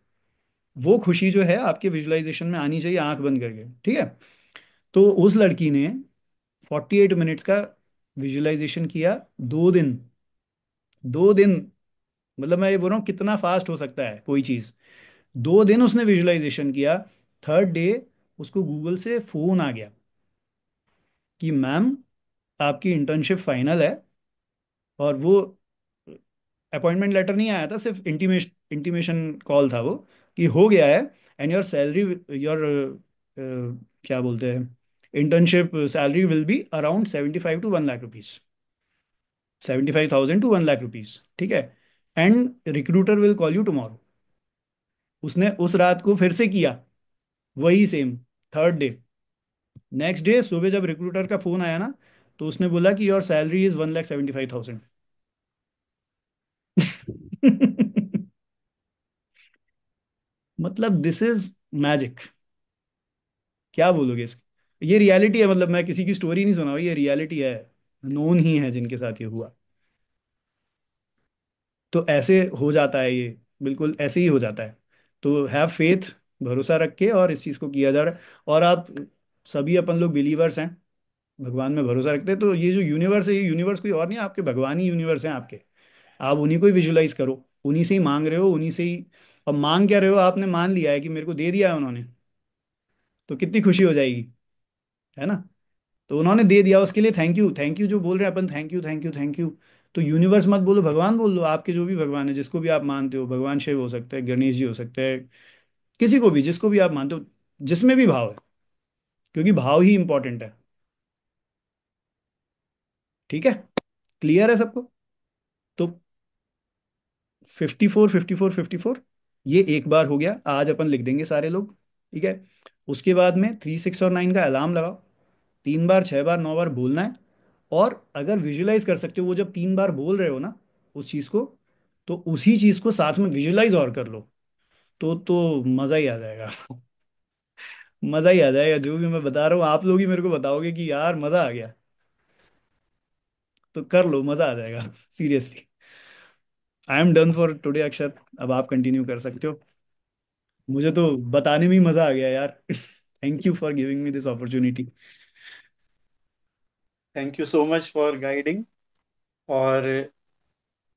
वो खुशी जो है आपके विजुअलाइजेशन में आनी चाहिए, आंख बंद करके, ठीक है। तो उस लड़की ने 48 मिनट्स का विजुअलाइजेशन किया, 2 दिन। 2 दिन, मतलब मैं ये बोल रहा हूँ कितना फास्ट हो सकता है कोई चीज़। 2 दिन उसने विजुअलाइजेशन किया। थर्ड डे उसको गूगल से फोन आ गया कि मैम, आपकी इंटर्नशिप फाइनल है। और वो अपॉइंटमेंट लेटर नहीं आया था, सिर्फ इंटीमेशन कॉल था वो, कि हो गया है। एंड योर सैलरी, योर क्या बोलते हैं, internship salary will be around 75 to 1 lakh rupees, 75,000 to 1 lakh rupees, ठीक है। And recruiter will call you tomorrow. उसने उस रात को फिर से किया, वही same, third day. Next day सुबह जब रिक्रूटर का फोन आया ना, तो उसने बोला कि योर सैलरी इज 1,75,000। मतलब दिस इज मैजिक, क्या बोलोगे इसकी, ये रियलिटी है। मतलब मैं किसी की स्टोरी नहीं सुना हुई, ये रियलिटी है, नोन ही है जिनके साथ ये हुआ। तो ऐसे हो जाता है ये, बिल्कुल ऐसे ही हो जाता है। तो हैव फेथ, भरोसा रख के, और इस चीज़ को किया जा रहा है। और आप सभी, अपन लोग बिलीवर्स हैं, भगवान में भरोसा रखते हैं। तो ये जो यूनिवर्स है, ये यूनिवर्स कोई और नहीं है, आपके भगवान ही यूनिवर्स हैं आपके। आप उन्हीं को ही विजुलाइज करो, उन्हीं से ही मांग रहे हो, उन्हीं से ही। अब मांग क्या रहे हो, आपने मान लिया है कि मेरे को दे दिया है उन्होंने, तो कितनी खुशी हो जाएगी, है ना। तो उन्होंने दे दिया, उसके लिए थैंक यू, थैंक यू जो बोल रहे हैं अपन, thank you thank you thank you. तो यूनिवर्स मत बोलो, भगवान बोल लो, आपके जो भी भगवान है, जिसको भी आप मानते हो, भगवान शिव हो सकता है, गणेश जी हो सकते हैं, किसी को भी, जिसको भी आप मानते हो, जिसमें भी भाव है, क्योंकि भाव ही इंपॉर्टेंट है, ठीक है। क्लियर है सबको। तो 54 54 54, ये एक बार हो गया, आज अपन लिख देंगे सारे लोग, ठीक है। उसके बाद में 3 6 और 9 का अलार्म लगाओ, 3 बार 6 बार 9 बार बोलना है। और अगर विजुलाइज कर सकते हो, वो जब 3 बार बोल रहे हो ना उस चीज को, तो उसी चीज को साथ में विजुलाइज और कर लो, तो मजा ही आ जाएगा। मजा ही आ जाएगा, जो भी मैं बता रहा हूँ आप लोग ही मेरे को बताओगे कि यार मजा आ गया। तो कर लो, मजा आ जाएगा। Seriously. I am done for today अक्षर, अब आप कंटिन्यू कर सकते हो। मुझे तो बताने में ही मजा आ गया यार। Thank you for giving me this opportunity. Thank you so much for guiding. और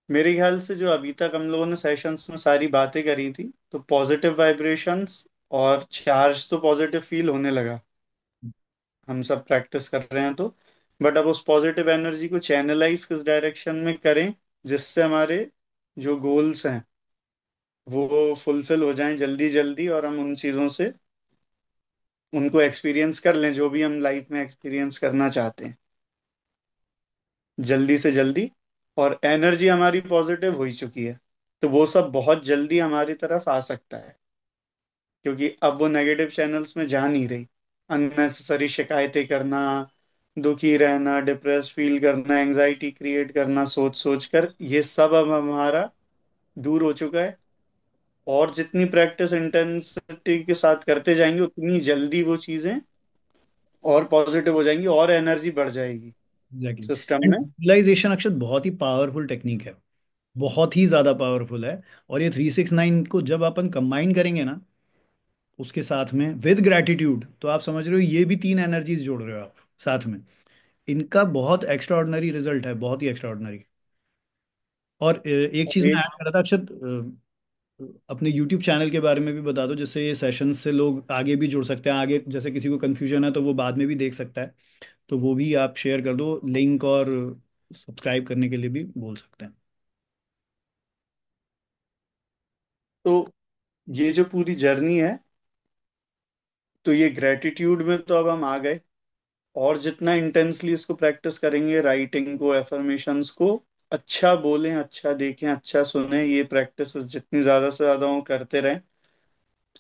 मेरे ख्याल से जो अभी तक हम लोगों ने सेशंस में सारी बातें करी थी, तो पॉजिटिव वाइब्रेशंस और चार्ज तो पॉजिटिव फील होने लगा, हम सब प्रैक्टिस कर रहे हैं तो। बट अब उस पॉजिटिव एनर्जी को चैनलाइज किस डायरेक्शन में करें जिससे हमारे जो गोल्स हैं वो फुलफिल हो जाएं जल्दी जल्दी, और हम उन चीज़ों से उनको एक्सपीरियंस कर लें जो भी हम लाइफ में एक्सपीरियंस करना चाहते हैं जल्दी से जल्दी। और एनर्जी हमारी पॉजिटिव हो ही चुकी है, तो वो सब बहुत जल्दी हमारी तरफ आ सकता है, क्योंकि अब वो नेगेटिव चैनल्स में जा नहीं रही। अननेसेसरी शिकायतें करना, दुखी रहना, डिप्रेस फील करना, एंजाइटी क्रिएट करना सोच सोच कर, ये सब अब हमारा दूर हो चुका है। और जितनी प्रैक्टिस इंटेंसिटी के साथ करते जाएंगे उतनी जल्दी वो चीजें और पॉजिटिव हो जाएंगी और एनर्जी बढ़ जाएगी एग्जैक्टली। सिस्टम एंड में। विजुअलाइजेशन अक्षर बहुत ही पावरफुल टेक्निक है, बहुत ही ज़्यादा पावरफुल है। और ये 369 को जब अपन कंबाइन करेंगे ना उसके साथ में विद ग्रैटिट्यूड, तो आप समझ रहे हो ये भी तीन एनर्जीज जोड़ रहे हो आप साथ में। इनका बहुत एक्स्ट्रा ऑर्डिनरी रिजल्ट है, बहुत ही एक्स्ट्रा ऑर्डिनरी। और एक चीज़ मैं एक ऐड कर रहा था अक्षर, अपने यूट्यूब चैनल के बारे में भी बता दो, जिससे ये सेशन से लोग आगे भी जुड़ सकते हैं। आगे जैसे किसी को कन्फ्यूजन है तो वो बाद में भी देख सकता है, तो वो भी आप शेयर कर दो लिंक, और सब्सक्राइब करने के लिए भी बोल सकते हैं। तो ये जो पूरी जर्नी है, तो ये ग्रेटिट्यूड में तो अब हम आ गए, और जितना इंटेंसली इसको प्रैक्टिस करेंगे, राइटिंग को, एफर्मेशंस को, अच्छा बोलें, अच्छा देखें, अच्छा सुने, ये प्रैक्टिस जितनी ज्यादा से ज्यादा हम करते रहें,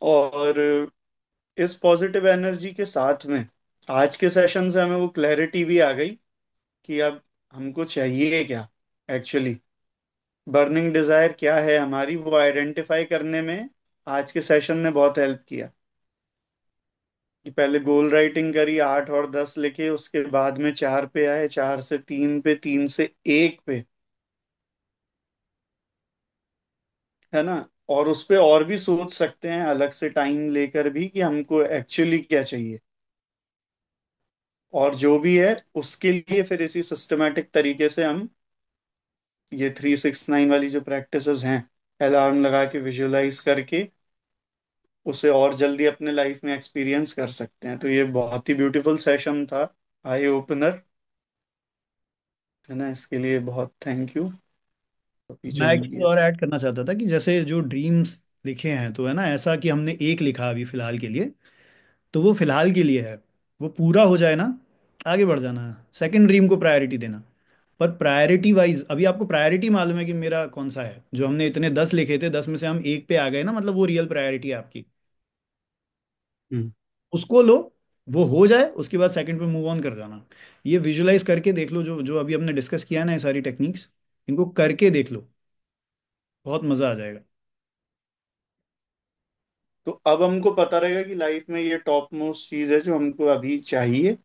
और इस पॉजिटिव एनर्जी के साथ में आज के सेशन से हमें वो क्लैरिटी भी आ गई कि अब हमको चाहिए क्या एक्चुअली, बर्निंग डिजायर क्या है हमारी, वो आइडेंटिफाई करने में आज के सेशन ने बहुत हेल्प किया। कि पहले गोल राइटिंग करी, 8 और 10 लिखे, उसके बाद में 4 पे आए, 4 से 3 पे, 3 से 1 पे, है ना। और उस पे और भी सोच सकते हैं अलग से टाइम लेकर भी कि हमको एक्चुअली क्या चाहिए, और जो भी है उसके लिए फिर इसी सिस्टमेटिक तरीके से हम ये 369 वाली जो प्रैक्टिसेस हैं, अलार्म लगा के विजुअलाइज करके उसे और जल्दी अपने लाइफ में एक्सपीरियंस कर सकते हैं। तो ये बहुत ही ब्यूटीफुल सेशन था, आई ओपनर, है ना। इसके लिए बहुत थैंक यू अभी मैं एक जुड़ चीज़ लिए। और ऐड करना चाहता था कि जैसे जो ड्रीम्स लिखे हैं, तो है ना ऐसा कि हमने एक लिखा अभी फिलहाल के लिए, तो वो फिलहाल के लिए है। वो पूरा हो जाए ना, आगे बढ़ जाना है, सेकंड ड्रीम को प्रायोरिटी देना। पर प्रायोरिटी वाइज अभी आपको प्रायोरिटी मालूम है कि मेरा कौन सा है। जो हमने इतने 10 लिखे थे, 10 में से हम एक पे आ गए ना, मतलब वो रियल प्रायोरिटी है आपकी। हम्म। उसको लो, वो हो जाए, उसके बाद सेकंड पे मूव ऑन कर जाना। ये विजुलाइज करके देख लो, जो जो अभी हमने डिस्कस किया है ना, ये सारी टेक्निक्स, इनको करके देख लो, बहुत मजा आ जाएगा। तो अब हमको पता रहेगा कि लाइफ में ये टॉप मोस्ट चीज है जो हमको अभी चाहिए,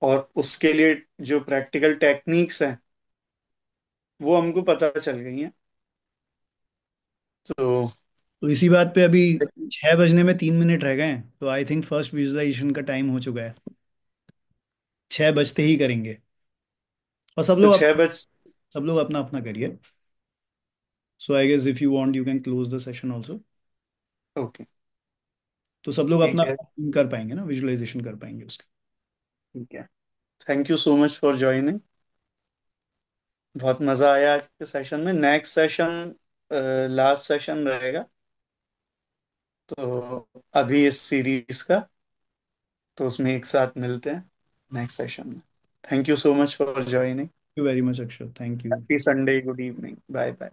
और उसके लिए जो प्रैक्टिकल टेक्निक्स हैं वो हमको पता चल गई हैं। तो तो इसी बात पे अभी 6 बजने में 3 मिनट रह गए हैं, तो आई थिंक फर्स्ट विजुलाइजेशन का टाइम हो चुका है। 6 बजते ही करेंगे। और तो 6 बज। सब लोग अपना अपना करिए। So I guess if you want you can close the session also. Okay. तो सब लोग अपना ठीक है। अपना कर पाएंगे ना, विजुअलाइजेशन कर पाएंगे उसका। ठीक है। Thank you so much for joining. बहुत मजा आया आज के सेशन में। नेक्स्ट सेशन लास्ट सेशन रहेगा, तो अभी इस सीरीज का, तो उसमें एक साथ मिलते हैं नेक्स्ट सेशन में। Thank you so much for joining. You very much Akshar, thank you. Happy Sunday, good evening, bye bye.